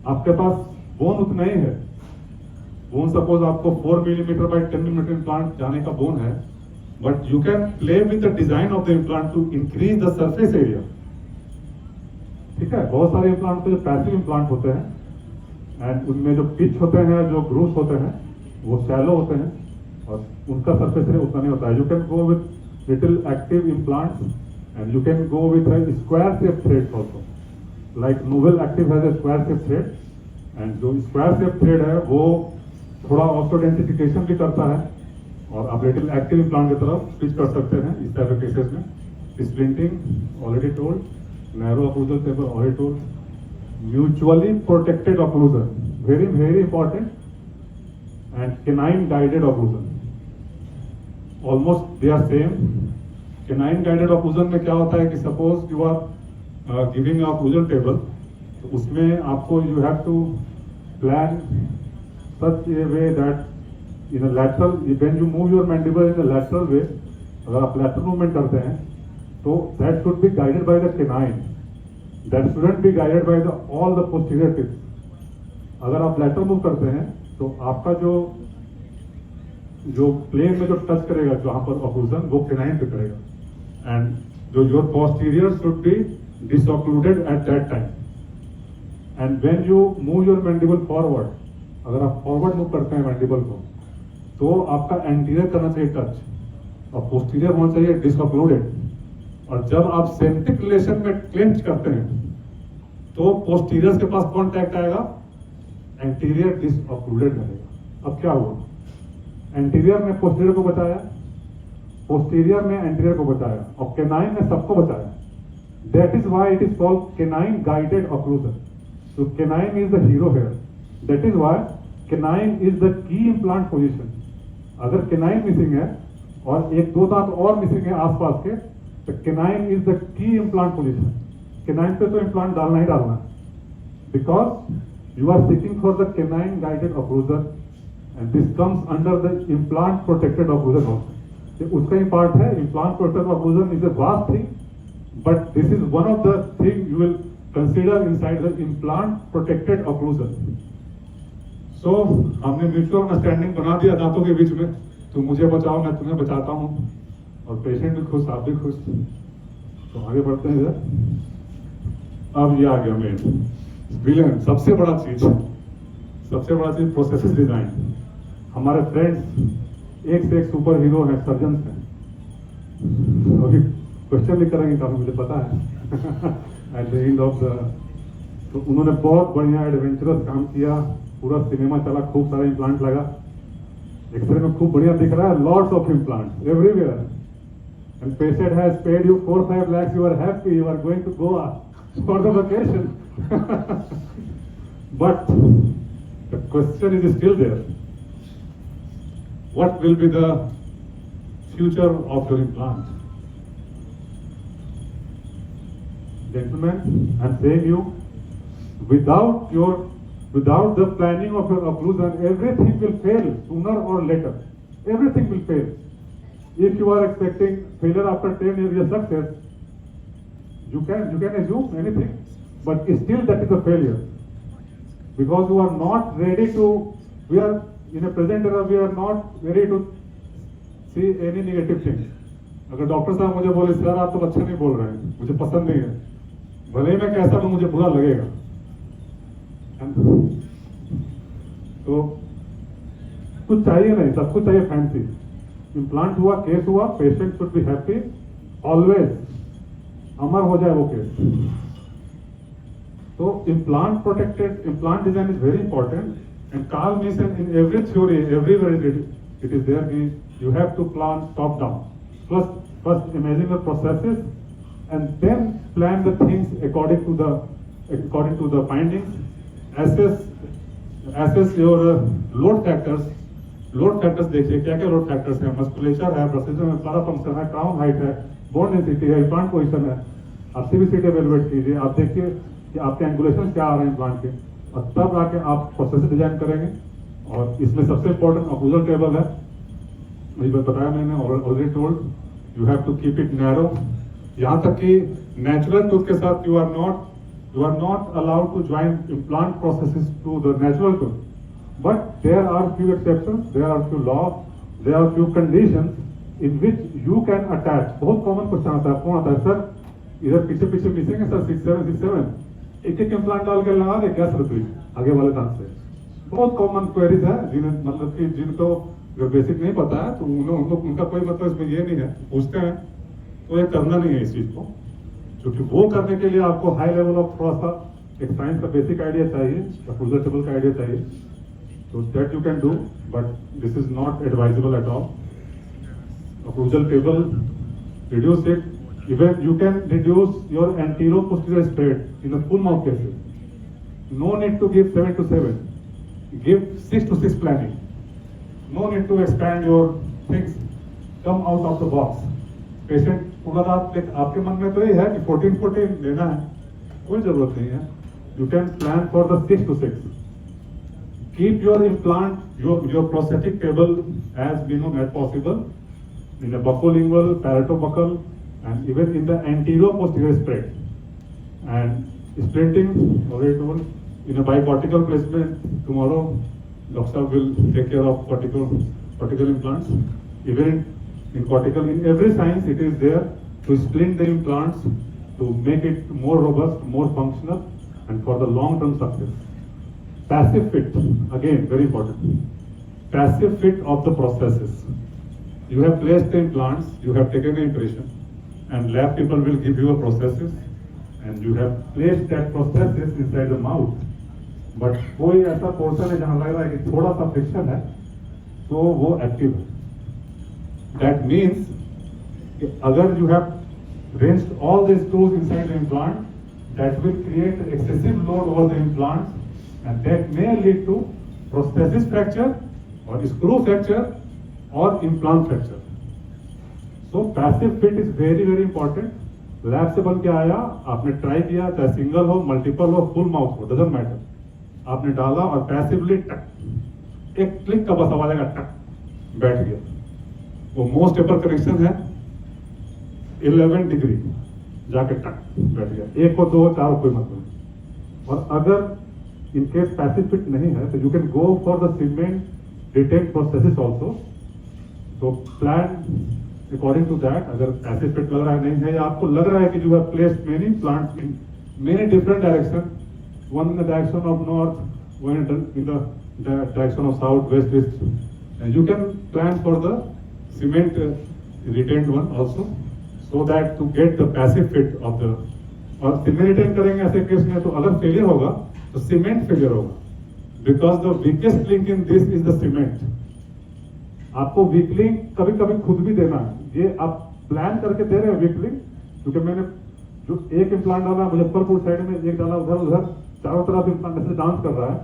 आपके पास bone उतना ही है, bone suppose आपको 4 millimetre by 10 millimetre implant जाने का bone है, but you can play with the design of the implant to increase the surface area. ठीक है, बहुत सारे इम्प्लांट तो जो पैसिव इम्प्लांट होते हैं एंड उनमें जो पिच होते हैं, जो ग्रूव्स होते हैं, वो शैलो होते हैं और उनका सरफेस एरिया उतना नहीं होता है. You can go with little active implants and you can go with square shape threads also. Like novel active has a square shape thread and जो स्क्वायर शेप थ्रेड है वो थोड़ा ऑस्टो डेंसिफिकेशन भी करता है और आप लिटिल एक्टिव इम्प्लांट की तरफ स्विच कर सकते हैं इस टाइप के केसेस में. Splinting already told, narrow occlusion table already told, mutually protected occlusion very very important and canine guided occlusion almost they are same. Canine guided occlusion में क्या होता है कि suppose you are giving occlusion table, तो उसमें आपको you have to plan such a way that in a lateral, when you move your mandible in a lateral way, अगर आप lateral movement करते हैं तो that should be guided by the canine, that shouldn't be guided by the all the posterior tips. अगर आप lateral move करते हैं तो आपका जो plane में जो टच करेगा जहाँ पर occlusion वो canine पे करेगा and जो your posterior should be disoccluded at that time. And when you move your mandible forward, अगर आप फॉरवर्ड मूव करते हैं मैंडिबल को तो आपका एंटीरियर करना चाहिए टच और पोस्टीरियर होना चाहिए डिसऑक्लूडेड. और जब आप सेंट्रिक रिलेशन में क्लेंच करते हैं तो पोस्टीरियर के पास कॉन्टैक्ट आएगा, एंटीरियर डिसऑक्लूडेड रहेगा. अब क्या हुआ, एंटीरियर ने पोस्टीरियर को बचाया, पोस्टीरियर ने एंटीरियर को बचाया और केनाइन ने सबको बचाया. That is why it is called canine guided occlusion. तो canine is the hero here. That is why canine is the key implant position. अगर canine missing है और एक दो दांत और missing है आसपास के, तो canine is the key implant position. Canine पे तो implant डालना ही डालना है because you are seeking for the canine guided occlusion and this comes under the implant protected occlusion also. तो उसका ही part है. Implant protected occlusion is a vast thing, but this is one of the thing you will consider inside the implant protected occlusion. तो हमने mutual understanding बना दिया दांतों के बीच में, तो मुझे बचाओ मैं तुम्हें बचाता हूँ और पेशेंट भी खुश, आप भी खुश. तो आगे बढ़ते हैं इधर. अब ये आ गया मेन विलेन, सबसे बड़ा चीज प्रोसेसिस डिजाइन. हमारे फ्रेंड्स एक से एक सुपर हीरो हैं, सर्जन हैं. अभी क्वेश्चन भी करेंगे काफी, मुझे पता है at the end of the. तो उन्होंने बहुत बढ़िया एडवेंचरस काम किया, पूरा सिनेमा चला, खूब सारा इम्प्लांट लगा, एक्सरे में खूब बढ़िया दिख रहा है, lots of implant everywhere and patient has paid you 4-5 lakhs, you are happy, you are going to Goa for the vacation. But the question is still there, what will be the future of your implant? Gentlemen, I am saying you, without the planning of your occlusion, everything will fail sooner or later. Everything will fail. If you are expecting failure after 10 years of success, you can assume anything, but still that is a failure because you are not ready to. We are in a present era. We are not ready to see any negative thing. अगर doctor साहब मुझे बोले sir आप तो अच्छा नहीं बोल रहे हैं, मुझे पसंद नहीं है, भले ही मैं कैसा तो मुझे बुरा लगेगा. तो कुछ चाहिए नहीं, सब कुछ चाहिए फैंसी. इम्प्लांट हुआ, केस हुआ, patient should be happy always, अमर हो जाए वो केस. तो implant design is very important and Carl Mason in every theory, everywhere it is there. You have to plan top down. First imagine the processes and then plan the things according to the findings. Assess your load factors. Load factors देखिए क्या क्या load factors हैं. Musculature है, procedure है, सारा function है, crown height है, bone density है, इम्प्लांट पोजीशन है. आप सीवीसीटी एवेलुएट कीजिए, आप देखिए कि आपके एंगुलेशन क्या आ रहे हैं इम्प्लांट के, और तब आके आप प्रोसेस डिजाइन करेंगे. और इसमें सबसे इंपॉर्टेंट ऑक्लूजन टेबल है, मुझे बताया मैंने already told, you have to keep it narrow. यहाँ तक कि नेचुरल टूथ के साथ you are not allowed to join implant processes to the natural tooth, but there are few exceptions, there are few law, there are few conditions in which you can attach. बहुत common question आता है, कौन आता है sir इधर पीछे पीछे missing है सर 6 7 एक एक इम्प्लांट डाल के लगा दे क्या सर आगे वाले दांत से। बहुत कॉमन क्वेरीज है जिन्हें मतलब कि जिनको जो बेसिक नहीं पता है तो उनका कोई मतलब इसमें ये नहीं है, पूछते हैं तो ये करना नहीं है इस चीज को, क्योंकि वो करने के लिए आपको हाई लेवल ऑफ थोड़ा सा एक साइंस का बेसिक आइडिया चाहिए, ऑक्लूजन टेबल का आइडिया चाहिए, तो that you can do, but this is not advisable at all. Occlusion table reduce it, even you can reduce your anterior posterior spread in a full mouth cases. No need to give 7 to 7, give 6 to 6 planning. No need to expand your things, come out of the box. Patient पूरा रात आपके मन में तो ये है कि 14 लेना है, कोई जरूरत नहीं है। You can plan for the 6 to 6. Keep your implant, your prosthetic table as minimum as possible in a buccolingual, paratobuccal, and even in the anterior posterior spread. And splinting, already told, in a bicortical placement, tomorrow doctor will take care of cortical implants. Even in cortical, in every science it is there to splint the implants to make it more robust, more functional, and for the long-term success. Passive fit, again very important. Passive fit of the prosthesis. You have placed the implants, you have taken the impression, and lab people will give you a prosthesis, and you have placed that prosthesis inside the mouth. But कोई ऐसा portion है जहाँ लग रहा है कि थोड़ा सा फ्रिक्शन है, तो वो एक्टिव है। That means कि अगर you have rinsed all the screws inside the implant, that will create excessive load over the implants, and that may lead to prosthesis fracture or screw fracture or implant fracture. So passive fit is very very important. Lab से बन के आया, आपने try किया, चाहे single हो, multiple हो, full mouth हो, डजंट मैटर, आपने डाला और पैसिवली टक, एक क्लिक का बस आवाज आएगा, टक बैठ गया। वो मोस्ट टेपर कनेक्शन है 11 डिग्री, जाके टक बैठ गया। 1 हो 2 हो 4 हो कोई मतलब नहीं। और अगर इन केस पैसिव फिट नहीं है तो you can go for the cement retain processes also. तो प्लान अकॉर्डिंग टू दैट, अगर पैसिव फिट लग रहा है नहीं है, या आपको लग रहा है कि you have placed many plants in many different direction, one in the direction of north, one in the direction of south, west, east, and you can plan for the cement retained one also, so that to get the passive fit of the. और cement retain करेंगे ऐसे case में तो अगर failure होगा तो cement failure होगा, because the weakest link in this is the cement. आपको वीक लिंक कभी कभी खुद भी देना है, ये आप प्लान करके दे रहे हैं वीक लिंक, क्योंकि मैंने जो एक इम्प्लांट डाला मुजफ्फरपुर साइड में, एक डाला उधर, चारों तरफ इम्प्लांट ऐसे डांस कर रहा है,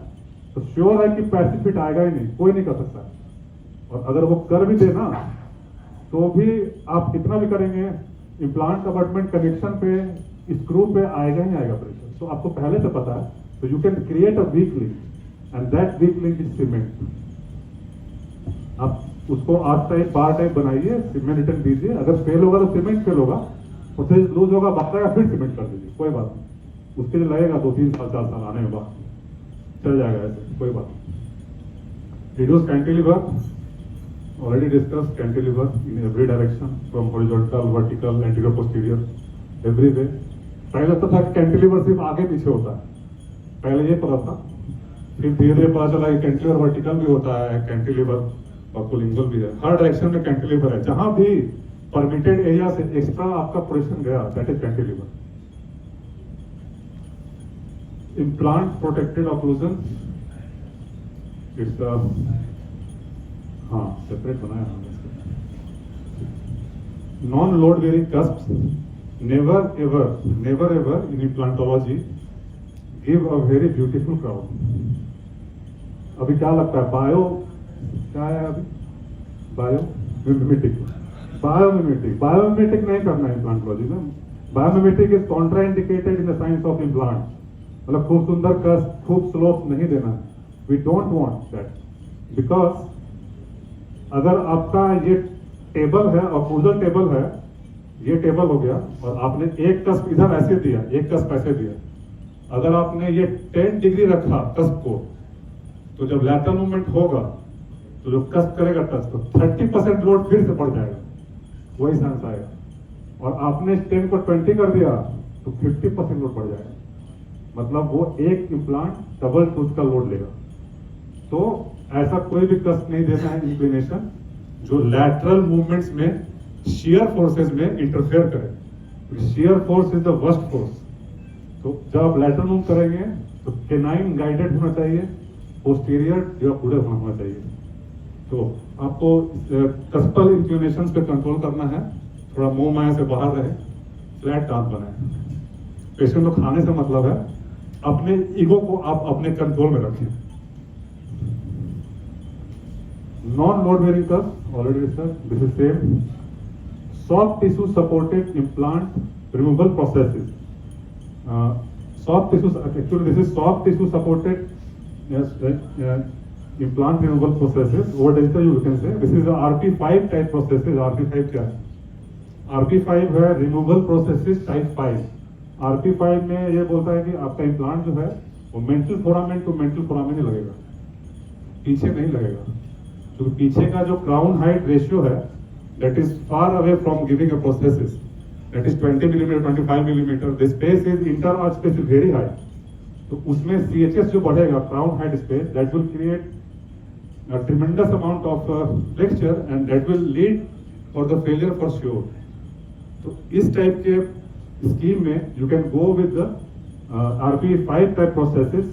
तो श्योर है कि पैसिव फिट आएगा ही नहीं, कोई नहीं कर सकता। और अगर वो कर भी देना तो भी आप कितना भी करेंगे, इम्प्लांट अबटमेंट कनेक्शन पे, स्क्रू पे आएगा ही आएगा प्रेशर। तो आपको पहले से पता है, तो you can create a weak link, and that weak link is cement. आप उसको आर्ट टाइप, बार टाइप बनाइए, सीमेंट रिटर्न दीजिए। अगर फेल होगा तो सीमेंट फेल होगा, प्रोसेस लूज होगा, बाहर फिर सीमेंट कर दीजिए, कोई बात नहीं। उसके लिए लगेगा 2 3 साल 4 साल आने में, बाद चल जाएगा ऐसे, कोई बात नहीं। Reduce cantilever, already discuss cantilever in every direction, from horizontal, vertical, anterior, posterior, every way. पहले तो था कि कैंटिलीवर सिर्फ आगे पीछे होता है, पहले ये पता था, फिर धीरे धीरे पता चला कि कैंटिलीवर वर्टिकल भी होता है, कैंटिलीवर बकोलिंगल भी है, हर डायरेक्शन में कैंटिलीवर है। जहां भी परमिटेड एरिया से एक्स्ट्रा आपका पोजीशन गया, that is cantilever. Implant protected occlusion, it's हाँ सेपरेट बनाया हमने। Non load bearing cusps, never ever in implantology give a very beautiful crown. अभी क्या लगता है, बायो क्या है अभी, बायोमिमेटिक नहीं करना है इम्प्लांटोलॉजी में। Biomimetic is contraindicated in the science of implant. मतलब खूब सुंदर कस्ट, खूब स्लोप नहीं देना है, we don't want that. Because अगर आपका ये टेबल है, ऑक्लूजन टेबल है, ये टेबल हो गया और आपने एक कस्प इधर ऐसे दिया, एक कस्प ऐसे दिया, अगर आपने ये 10 डिग्री रखा कस्प को, तो जब लैटरल मूवमेंट होगा तो जो कस्प करेगा टच, तो 30% लोड फिर से बढ़ जाएगा, वही सेंस आएगा। और आपने 10 को 20 कर दिया तो 50% लोड बढ़ जाएगा, मतलब वो एक इम्प्लांट डबल टूथ का लोड लेगा। तो ऐसा कोई भी कष्ट नहीं देना है इंक्लिनेशन जो लैटरल मूवमेंट्स में शियर फोर्सेस में इंटरफेयर करे। Shear force is the worst force. तो जब आप लैटरल मूव करेंगे तो केनाइन गाइडेड होना चाहिए, पोस्टीरियर डिओक्लूडेड होना चाहिए। तो आपको कस्पल इंक्लिनेशंस पे कंट्रोल करना है, थोड़ा मुंह माया से बाहर रहे, फ्लैट दांत बनाए। पेशेंट को खाने से मतलब है, अपने ईगो को आप अपने कंट्रोल में रखिए। Non load bearing cusp already discussed, this is same. Soft tissue supported implant removal processes. soft tissues, actually this is soft tissue supported, implant removal processes over denture, you can say this is a RP5 type processes। RP5 क्या है? RP5 है removal processes type 5। RP5 में ये बोलता है कि आपका implant जो है वो mental foramen to mental foramen ही लगेगा, पीछे नहीं लगेगा, क्योंकि पीछे का जो क्राउन हाइट रेशियो है that is far away from giving a prosthesis, that is 20 mm 25 mm, the space is inter-arch space is very high। तो उसमें CHS जो बढ़ेगा, crown height space, that will create a tremendous amount of flexure and that will lead for the failure for sure। तो इस type के scheme में you can go with the RP5 type processes।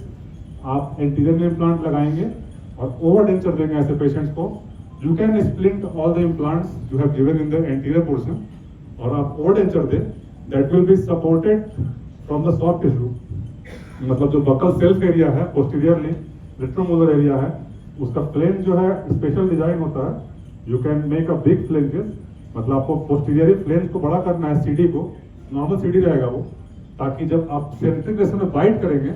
आप anterior में implant लगाएंगे और over denture देंगे ऐसे पेशेंट्स को। You can splint all the implants you have given in the anterior portion, और आप ओवर डेंचर दें, that will be supported from the soft tissue। मतलब जो बकल सेल्फ एरिया है पोस्टीरियरली रेट्रोमोलर एरिया है, उसका फ्लेंज जो है स्पेशल डिजाइन होता है। You can make a big flanges, मतलब आपको पोस्टीरियरी फ्लेंज को बड़ा करना है, सीडी को, नॉर्मल सीडी रहेगा वो, ताकि जब आप सेंट्रिक में बाइट करेंगे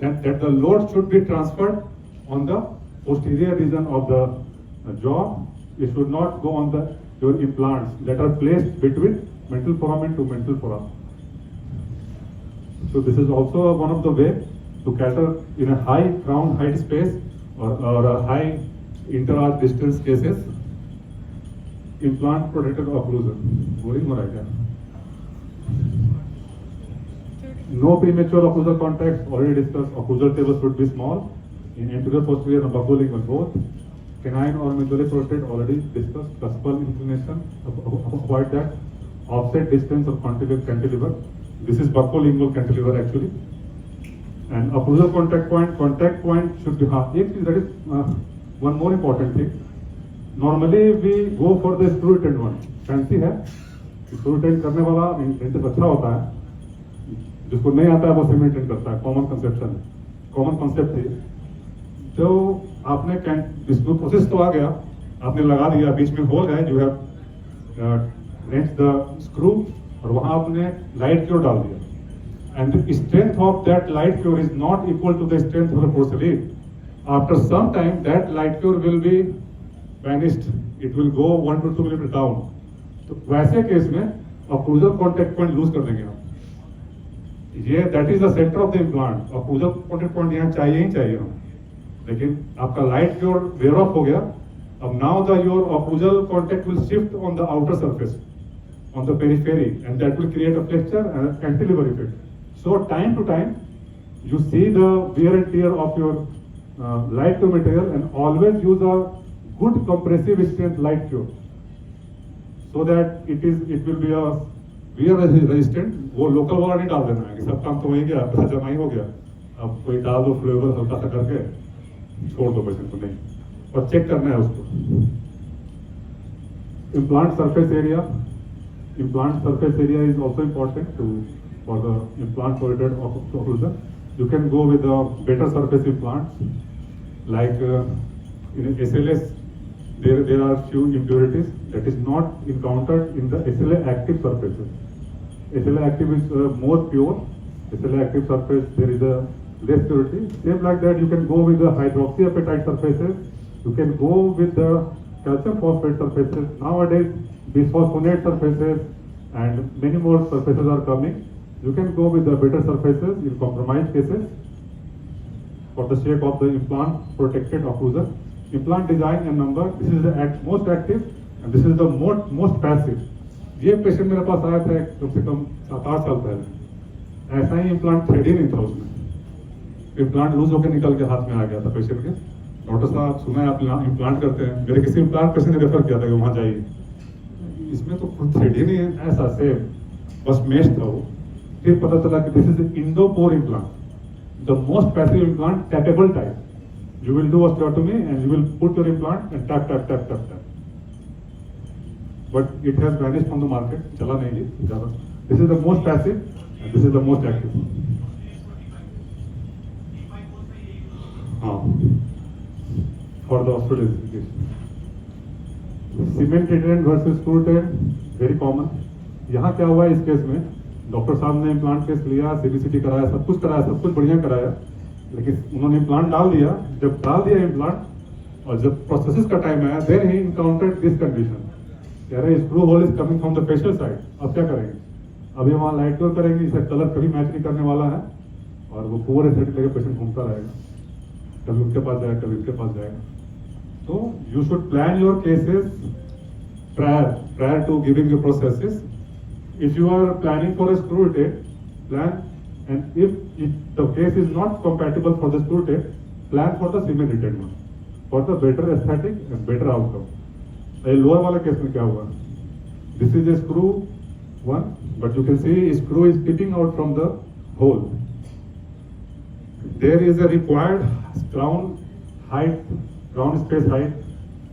that the load should be transferred on the posterior region of the jaw। it should not go on the your implants that are placed between mental foramen to mental foramen। so this is also one of the way to cater in a high crown height space or a high inter-arch distance cases। implant protected occlusion, boring हो रहा है क्या? No premature occlusal contacts, already discussed। occlusal table should be small in anterior, posterior and buccolingual both। canine or medullary protected, already discussed। cuspal inclination, avoid that। offset distance of cantilever, this is buccolingual cantilever actually। and occlusal contact point should be half। एक चीज, that is one more important thing, normally we go for the screw tent one। fancy है, screw tent करने वाला dentist अच्छा होता है, जिसको नहीं आता है वो सीमेंट टेंट करता है। कॉमन कंसेप्शन है, कॉमन कॉन्सेप्ट है। तो आपने इसको प्रोसेस तो आ गया, आपने लगा दिया, बीच में होल है, जो है रेंच द स्क्रू, और वहां आपने लाइट क्योर डाल दिया। And the strength of that light cure is not equal to the strength of the porcelain. After some time that light cure will be vanished, it will go 1 to 2 mm down. तो वैसे case में occlusal contact point loose कर देंगे आप। ये that is the centre of the implant. occlusal contact point यहाँ चाहिए ही चाहिए हम, लेकिन आपका लाइट क्योर वेयर ऑफ हो गया। अब now the your occlusal contact will shift on the outer surface, on the periphery, and that will create a flexure and a cantilever effect। So time to time you see the wear and tear of your light cure material, and always use a good compressive strength light cure so that it will be a wear resistant। वो local वाला नहीं डाल देना है कि सब काम तो वही गया, पैसा जमा ही हो गया, अब कोई डाल दो फ्लेवर हल्का सा करके छोड़ दो पेशेंट को, नहीं, और चेक करना है उसको। Implant surface area, implant surface area is also important for the implant protected occlusion। You can go with better surface implants like in SLS there are few impurities that is not encountered in the SLA active surfaces। SLA active is more pure। SLA active surface there is a less purity। Same like that you can go with the hydroxyapatite surfaces You can go with the calcium phosphate surfaces. Nowadays, bisphosphonate surfaces and many more surfaces are coming. You can go with the better surfaces in compromised cases for the sake of the implant protected occlusion. Implant design and number, this is the most active and this is the most passive. ये patient मेरे पास आया था कम से कम 7-8 साल पहले, ऐसा ही implant thread ही नहीं था उसमें, इम्प्लांट लूज होकर निकल के हाथ में आ गया था पेशेंट के। डॉक्टर साहब सुना है आप इम्प्लांट करते हैं, मेरे किसी इम्प्लांट पेशेंट ने रेफर किया था कि वहाँ जाइए, इसमें तो खुद थ्रेड ही नहीं है, ऐसा सेम बस मेश था वो। फिर पता चला कि this is Endopore implant, the most passive implant, tappable type. You will do osteotomy and you will put your implant and tap tap tap tap tap, but it has vanished from the market, चला नहीं ये ज्यादा। This is the most passive and this is the most active. हाँ, for the hospital cement retained versus screw retained, very common. यहाँ क्या हुआ इस case में, डॉक्टर साहब ने इम्प्लांट केस लिया, सीबीसीटी कराया, सब कुछ कराया, सब कुछ बढ़िया कराया, लेकिन उन्होंने इम्प्लांट डाल दिया। जब डाल दिया इम्प्लांट और जब प्रोसेस का टाइम आया, then he encountered this condition, कह रहे screw hole is coming from the facial side. अब क्या करेंगे, अभी वहाँ लाइट क्योर करेंगे, इसका कलर कभी मैच नहीं करने वाला है और वो पूरे एस्थेटिक लेके पेशेंट घूमता रहेगा, कभी उनके पास जाएगा कभी उनके पास जाएगा। तो you should plan your cases prior to giving your processes. If you are planning for a screw tape, plan, and if the case is not compatible for the screw tape, plan for the cement retained one for the better aesthetic and better outcome. ये lower वाला case में क्या हुआ, this is a screw one, but you can see screw is peeping out from the hole. There is a required crown height, crown space height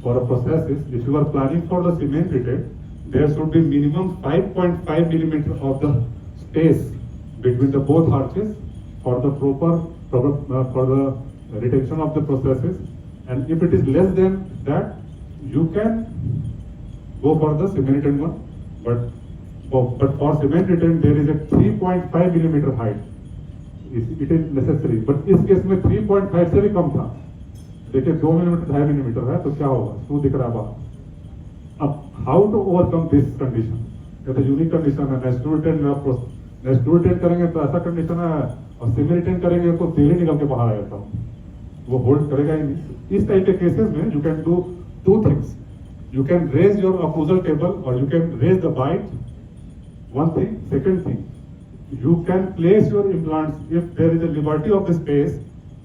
for a processes. If you are planning for the cement retained, there should be minimum 5.5 millimeter of the space between the both arches for the proper for the retention of the processes. And if it is less than that, you can go for the cement retained one. But for cement retained, there is a 3.5 millimeter height. It is necessary. But इस case में 3.5 से भी कम था। देखिए 2 millimetre 2.5 millimetre है, तो क्या होगा, स्क्रू दिख रहा है बाहर। अब how to overcome this condition, कहते यूनिक कंडीशन है, स्क्रू रिटेन करेंगे तो ऐसा कंडीशन है, और सीमेंट रिटेन करेंगे तो तेल ही निकल के बाहर आ जाता हूँ, वो होल्ड करेगा ही नहीं। इस टाइप के केसेस में you can do 2 things, you can raise your occlusal table और you can raise the bite, one thing. Second thing, you can place your implants, if there is a liberty of the space,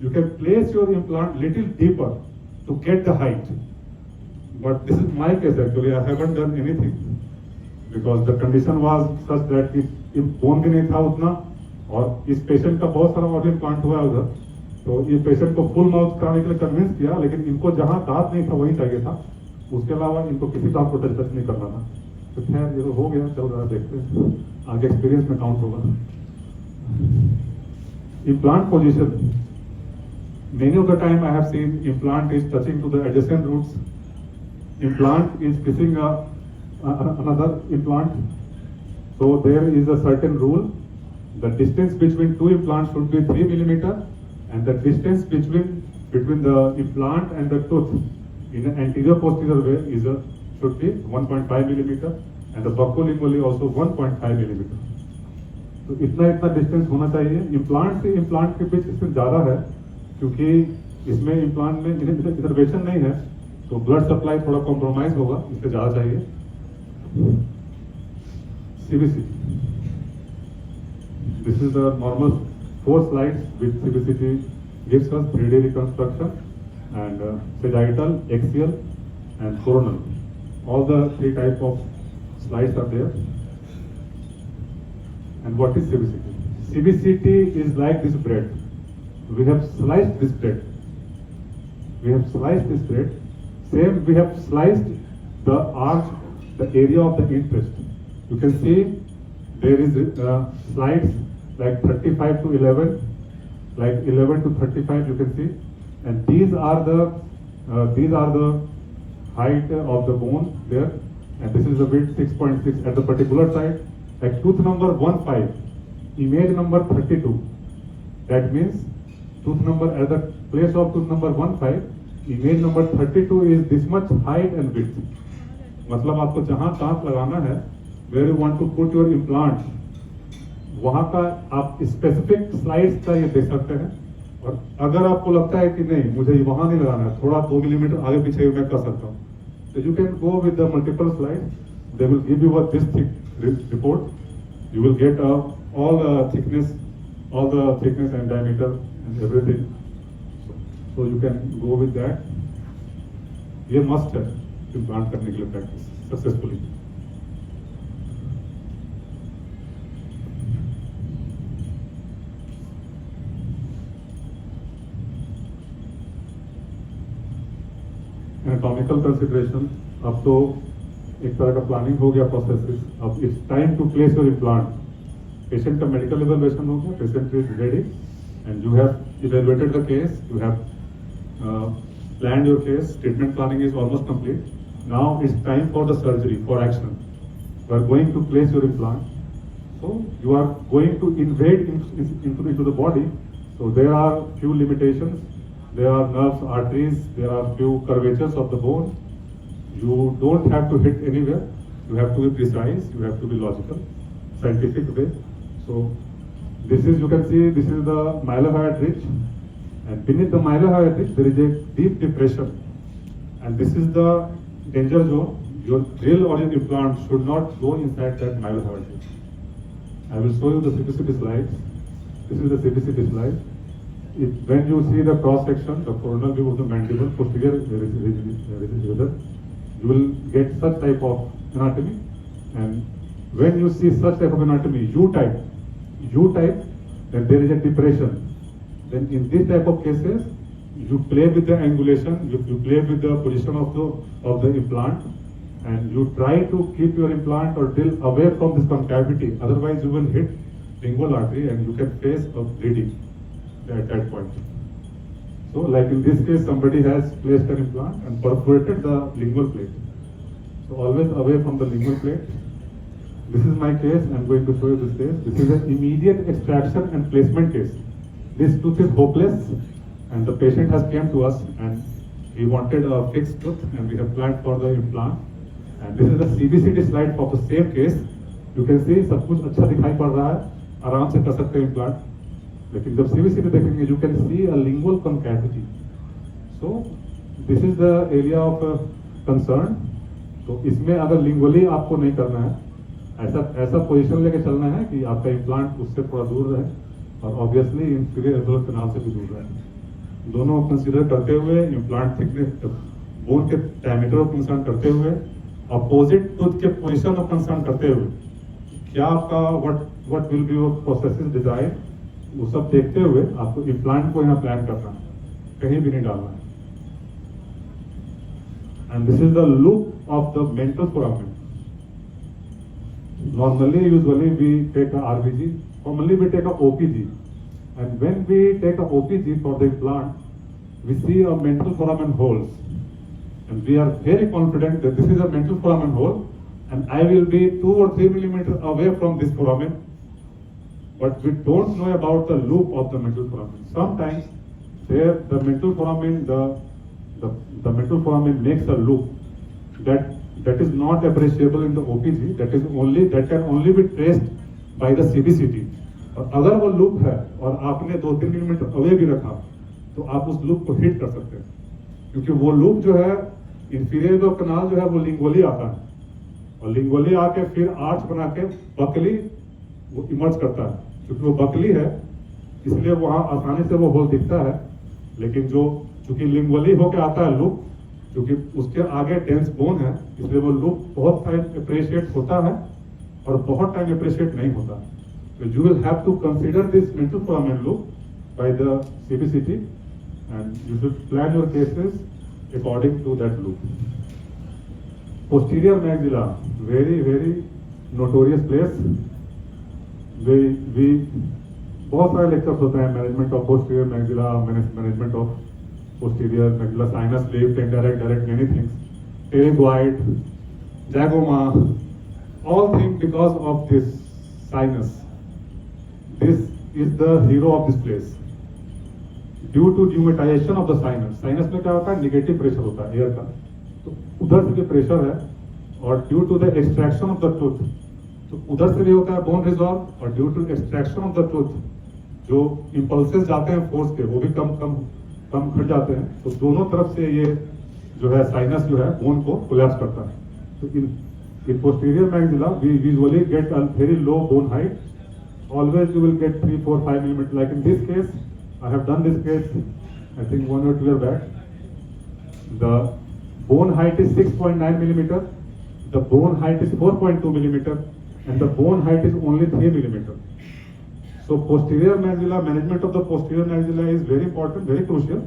you can place your implant little deeper to get the height. But this is my case actually, I haven't done anything because the condition was such that if bone भी नहीं था उतना, और इस patient का बहुत सारा और इम्प्लांट हुआ है उधर, तो ये पेशेंट को फुल माउथ कराने के लिए कन्विंस किया, लेकिन इनको जहाँ दांत नहीं था वहीं चाहिए था, उसके अलावा इनको किसी दांत को टच नहीं करना था। तो खैर ये तो हो गया, चल रहा, देखते हैं आगे एक्सपीरियंस में काउंट होगा। Implant position, many of the time I have seen implant is touching to the adjacent roots, implant is kissing another implant, so there is a certain rule, the distance between 2 implants should be 3 millimeter, and the distance between the implant and the tooth in an anterior posterior way should be 1.5 millimeter, and the buccolingually also 1.5 millimeter. तो इतना distance होना चाहिए। Implant से implant के बीच distance ज़्यादा है, क्योंकि इसमें इम्प्लांट में इनर्वेशन नहीं है, तो ब्लड सप्लाई थोड़ा कॉम्प्रोमाइज होगा, इससे ज़्यादा चाहिए। CBCT, this is the normal 4 slides with CBCT gives us 3D reconstruction and sagittal, axial and coronal. All the 3 type of slides are there. And what is CBCT? CBCT is like this bread. We have sliced this bread. Same, we have sliced the arch, the area of the interest. You can see there is slides like 35 to 11, like 11 to 35. You can see, and these are the height of the bone there, and this is the width 6.6 at the particular side, like tooth number 15, image number 32. That means tooth number at the place of tooth number 15, image number 32 is this much height and width, मतलब आपको जहां दांत लगाना है, where you want to put your implant, वहां का आप specific slides का ये देख सकते हैं। और अगर आपको लगता है कि नहीं मुझे वहां नहीं लगाना है, थोड़ा 2 मिलीमीटर आगे पीछे मैं कर सकता हूँ, तो you can go with the multiple slide, they will give you this thick report, you will get all the thickness and diameter and everything, so you can go with that. ये must है implant करने के लिए practice successfully. Anatomical consideration, अब तो एक तरह का प्लानिंग हो गया प्रोसेस। अब it's time to place your implant. Patient का मेडिकल इवैल्यूएशन हो गया, patient is ready and you have evaluated the case, you have planned your case, treatment planning is almost complete. Now it's time for the surgery, for action. You are going to place your implant, so you are going to invade into the body, so there are few limitations, there are nerves, arteries, there are few curvatures of the bone. You don't have to hit anywhere, you have to be precise, you have to be logical, scientific way. So this is, you can see, this is the mylohyoid ridge, and beneath the mylohyoid ridge there is a deep depression, and this is the danger zone. Your drill or your implant should not go inside that mylohyoid ridge. I will show you the CBCT slides. This is the CBCT slide. When you see the cross section, the coronal view of the mandible, posterior ridge, you will get such type of anatomy. And when you see such type of anatomy, U-type, then there is a depression. Then in this type of cases, you play with the angulation, you play with the position of the implant, and you try to keep your implant or drill away from this concavity. Otherwise, you will hit lingual artery and you can face a bleeding at that point. So, like in this case, somebody has placed an implant and perforated the lingual plate. So, always away from the lingual plate. This is my case. I am going to show you this case. This is an immediate extraction and placement case. This tooth is hopeless, and the patient has came to us and he wanted a fixed tooth, and we have planned for the implant. And this is the CBCT slide for the same case. You can see सब कुछ अच्छा दिखाई पड़ रहा है, आराम से कर सकते हैं इम्प्लांट। लेकिन जब CBCT देखेंगे, you can see a lingual concavity. So this is the area of concern. तो इसमें अगर लिंगुअली आपको नहीं करना है, ऐसा पोजीशन लेके चलना है कि आपका इम्प्लांट उससे थोड़ा दूर रहे और ऑब्वियसली इंफीरियर एबडोमिनल कैनाल से भी दूर रहे। दोनों कंसीडर करते हुए, इम्प्लांट थिकनेस, बोन के डायमीटर को कंसर्न करते हुए, अपोजिट टूथ के पोजीशन को कंसर्न करते हुए, क्या आपका what will be your processes design, वो सब देखते हुए आपको इम्प्लांट को यहाँ प्लान करना है, कहीं भी नहीं डालना है। And this is the loop of the mental foramen. Normally, usually we take a RVG, commonly we take a OPG, and when we take a OPG for the implant, we see a mental foramen holes, and we are very confident that this is a mental foramen hole, and I will be 2 or 3 millimeters away from this foramen, but we don't know about the loop of the mental foramen. Sometimes there the mental foramen, the mental foramen makes a loop that is not appreciable in the OPG, that can only be traced by the CBCT. और अगर वो loop है और आपने 2-3 millimetre away भी रखा, तो आप उस लूप को हिट कर सकते हैं, क्योंकि वो लूप जो है, इंफीरियर कैनाल जो है, वो लिंगुअली आता है, और लिंगुअली आके फिर आर्च बना के बकली वो इमर्ज करता है। क्योंकि वो बकली है, इसलिए वहाँ आसानी से वो होल दिखता है, लेकिन चूंकि लिंगुअली होके आता है लूप, क्योंकि उसके आगे डेंस बोन है, इसलिए वो लूप बहुत टाइम अप्रिशिएट होता है और बहुत टाइम अप्रिशिएट नहीं होता। तो you will have to consider this mental foramen loop by the CBCT, and you should plan your cases according to that loop. Posterior maxilla, very very notorious place. We बहुत सारे lectures होते हैं, management of posterior maxilla, management of posterior maxilla, sinus lift, indirect, many things, pterygoid, zygoma, all things because of this sinus. This is the hero of this place. Due to pneumatization of the sinus. Sinus में क्या होता है, negative pressure होता है air का, तो उधर से भी प्रेशर है, और due to the extraction of the tooth, तो उधर से भी होता है बोन रिजॉल्व, और due to extraction of the tooth जो इम्पल्सेस जाते हैं फोर्स के, वो भी कम कम कम घट जाते हैं। तो दोनों तरफ से ये जो है साइनस जो है बोन को कोलैप्स करता है। तो in posterior maxilla we usually get a very low bone height, always you will get 3, 4, 5 millimeter. Like in this case, I have done this case, I think 1 or 2 years back. The bone height is 6.9 millimeter, the bone height is 4.2 millimeter, and the bone height is only 3 millimeter. So posterior maxilla, management of the posterior maxilla is very important, very crucial.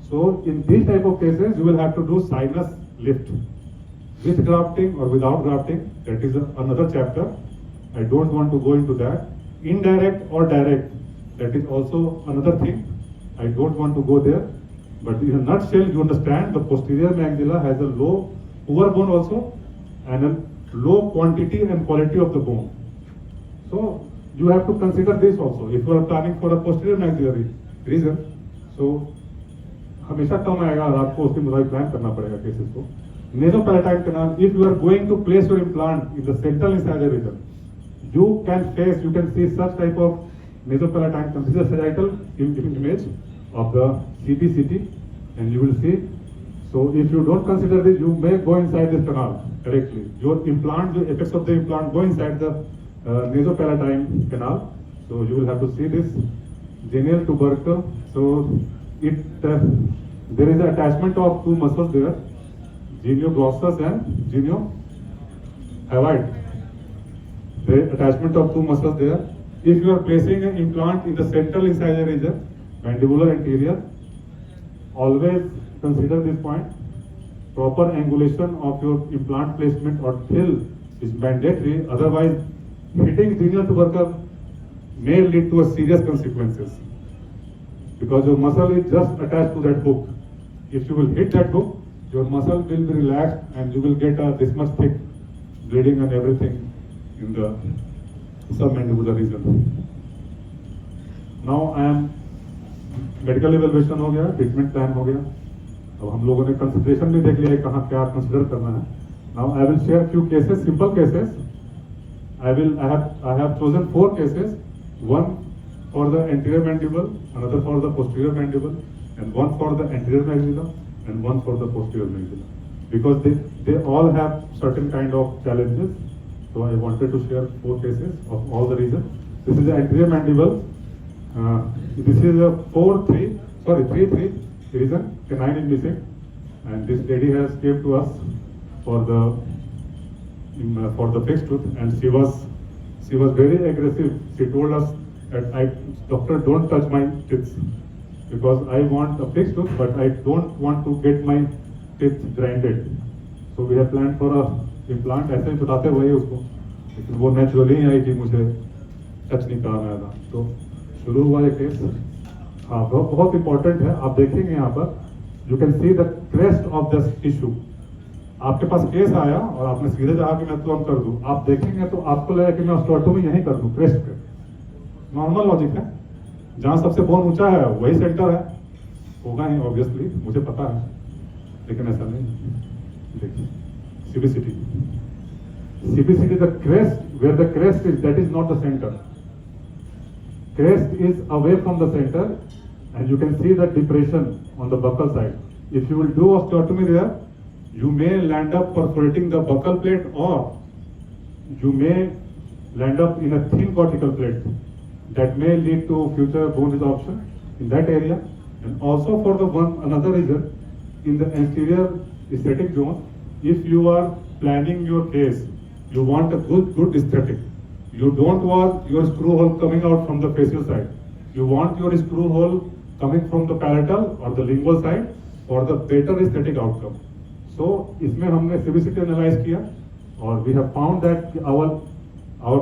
So in these type of cases, you will have to do sinus lift with grafting or without grafting. That is another chapter. I don't want to go into that. Indirect or direct, that is also another thing. I don't want to go there. But in a nutshell, you understand the posterior maxilla has a low, poor bone also, and a low quantity and quality of the bone. So you have to consider this also if you are planning for a posterior maxillary region. So हमेशा कम आएगा और आपको उसके मुताबिक plan करना पड़ेगा cases को। Nasopalatal canal, if you are going to place your implant in the central incisor region, you can see such type of nasopalatal canal. This is a sagittal image of the CBCT, and you will see. So if you don't consider this, you may go inside this canal directly. Your implant, the apex of the implant go inside the nasopalatine canal. So you will have to see this genial tubercle. So there is an attachment of two muscles there, genioglossus and geniohyoid. The attachment of two muscles there. If you are placing an implant in the central incisor region, mandibular anterior, always consider this point. Proper angulation of your implant placement or fill is mandatory. Otherwise, hitting genial tubercle may lead to a serious consequences, because your muscle is just attached to that hook. If you will hit that hook, your muscle will be relaxed and you will get this much thick bleeding and everything in the submandibular region. Now I am medical evaluation हो गया, treatment plan हो गया, अब हम लोगों ने consideration भी देख लिया है कहाँ क्या consider करना है. Now I will share few cases, simple cases. I have chosen 4 cases, one for the anterior mandible, another for the posterior mandible, and one for the anterior maxilla, and one for the posterior maxilla, because they all have certain kind of challenges. So I wanted to share 4 cases of all the regions. This is the anterior mandible. This is a 3-3 region. Canine is missing, and this lady has came to us for the fixed tooth, and she was very aggressive. She told us that doctor, don't touch my teeth, because I want a fixed tooth, but I don't want to get my teeth grinded. So we have planned for a implant ऐसे ही बताते वही उसको, लेकिन वो naturally ही आई कि मुझे touch नहीं कराना था। तो शुरू हुआ ये केस। हाँ, बहुत इंपॉर्टेंट है। आप देखेंगे यहाँ पर, you can see the crest of this tissue. आपके पास केस आया और आपने सीधे कहा कि मैं तो कर दूं, आप देखेंगे तो आपको लगेगा कि मैं ऑस्टियोटोमी यहीं कर दूं क्रेस्ट पे। नॉर्मल लॉजिक है, जहाँ सबसे बोन ऊंचा है वही सेंटर है, होगा ही ऑब्वियसली, मुझे पता है, लेकिन ऐसा नहीं। देखिए CBCT, the crest, where the crest is, that is not the center. Crest is away from the center, and you can see the depression on the buccal side. If you will do osteotomy there, you may land up perforating the buccal plate, or you may land up in a thin cortical plate. That may lead to future bone resorption in that area. And also for the another reason, in the anterior aesthetic zone, if you are planning your case, you want a good aesthetic. You don't want your screw hole coming out from the facial side. You want your screw hole coming from the palatal or the lingual side for the better aesthetic outcome. So इसमें हमने CBCT analyze किया, और we have found that our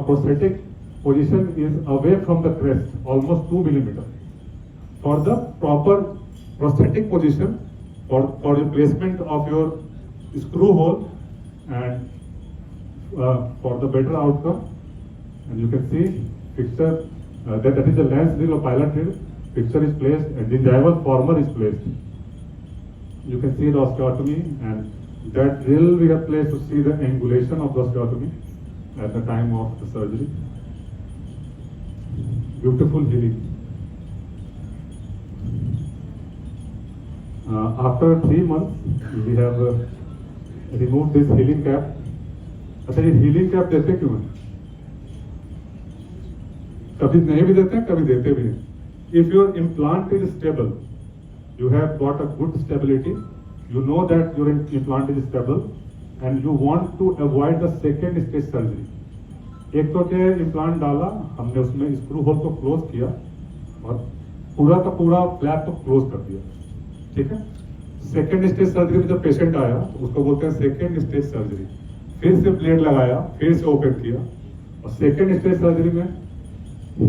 prosthetic position is away from the crest, almost 2 millimeter. For the proper prosthetic position, for the placement of your screw hole, and for the better outcome, and you can see picture that is the lens drill or pilot drill. fixture is placed and gingival former is placed. You can see the osteotomy, and that drill we have placed to see the angulation of the osteotomy at the time of the surgery. Beautiful healing. After 3 months, we have removed this healing cap. अच्छा, ये healing cap देते क्यों हैं? कभी नहीं भी देते हैं, कभी देते भी हैं. If your implant is stable, you have got a good stability, you know that your implant is stable, and you want to avoid the second stage surgery. एक तो क्या इम्प्लांट डाला हमने, उसमें स्क्रू होल को क्लोज किया और पूरा का पूरा फ्लैप को क्लोज कर दिया, ठीक है. सेकेंड स्टेज सर्जरी में जब पेशेंट आया तो उसको बोलते हैं सेकेंड स्टेज सर्जरी. फिर से ब्लेड लगाया, फिर से ओपन किया, और सेकेंड स्टेज सर्जरी में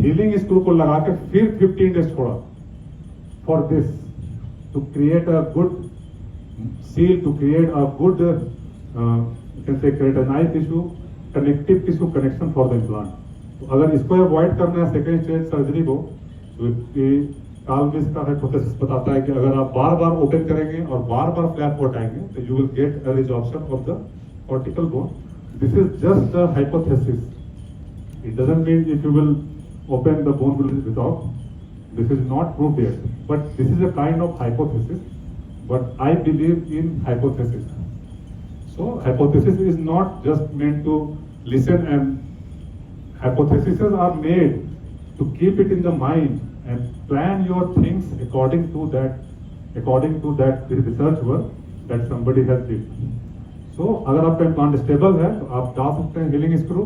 हीलिंग स्क्रू को लगा के फिर 15 डेज छोड़ा for this to create a good seal, to create a good you can say keratinoid tissue, connective tissue connection for the implant. तो अगर इसको अवॉइड करना है सेकेंड स्टेज सर्जरी को, तो कार्ल विस का हाइपोथेसिस बताता है कि अगर आप बार बार ओपन करेंगे और बार बार फ्लैप को हटाएंगे तो you will get a resorption of the cortical bone. This is just a hypothesis. It doesn't mean if you will open the bone will without. This is not proved yet, but this is a kind of hypothesis. But I believe in hypothesis. So hypothesis is not just meant to listen, and hypotheses are made to keep it in the mind and plan your things according to that research work that somebody has did. So अगर आपका implant stable है तो आप डाल सकते हैं healing screw.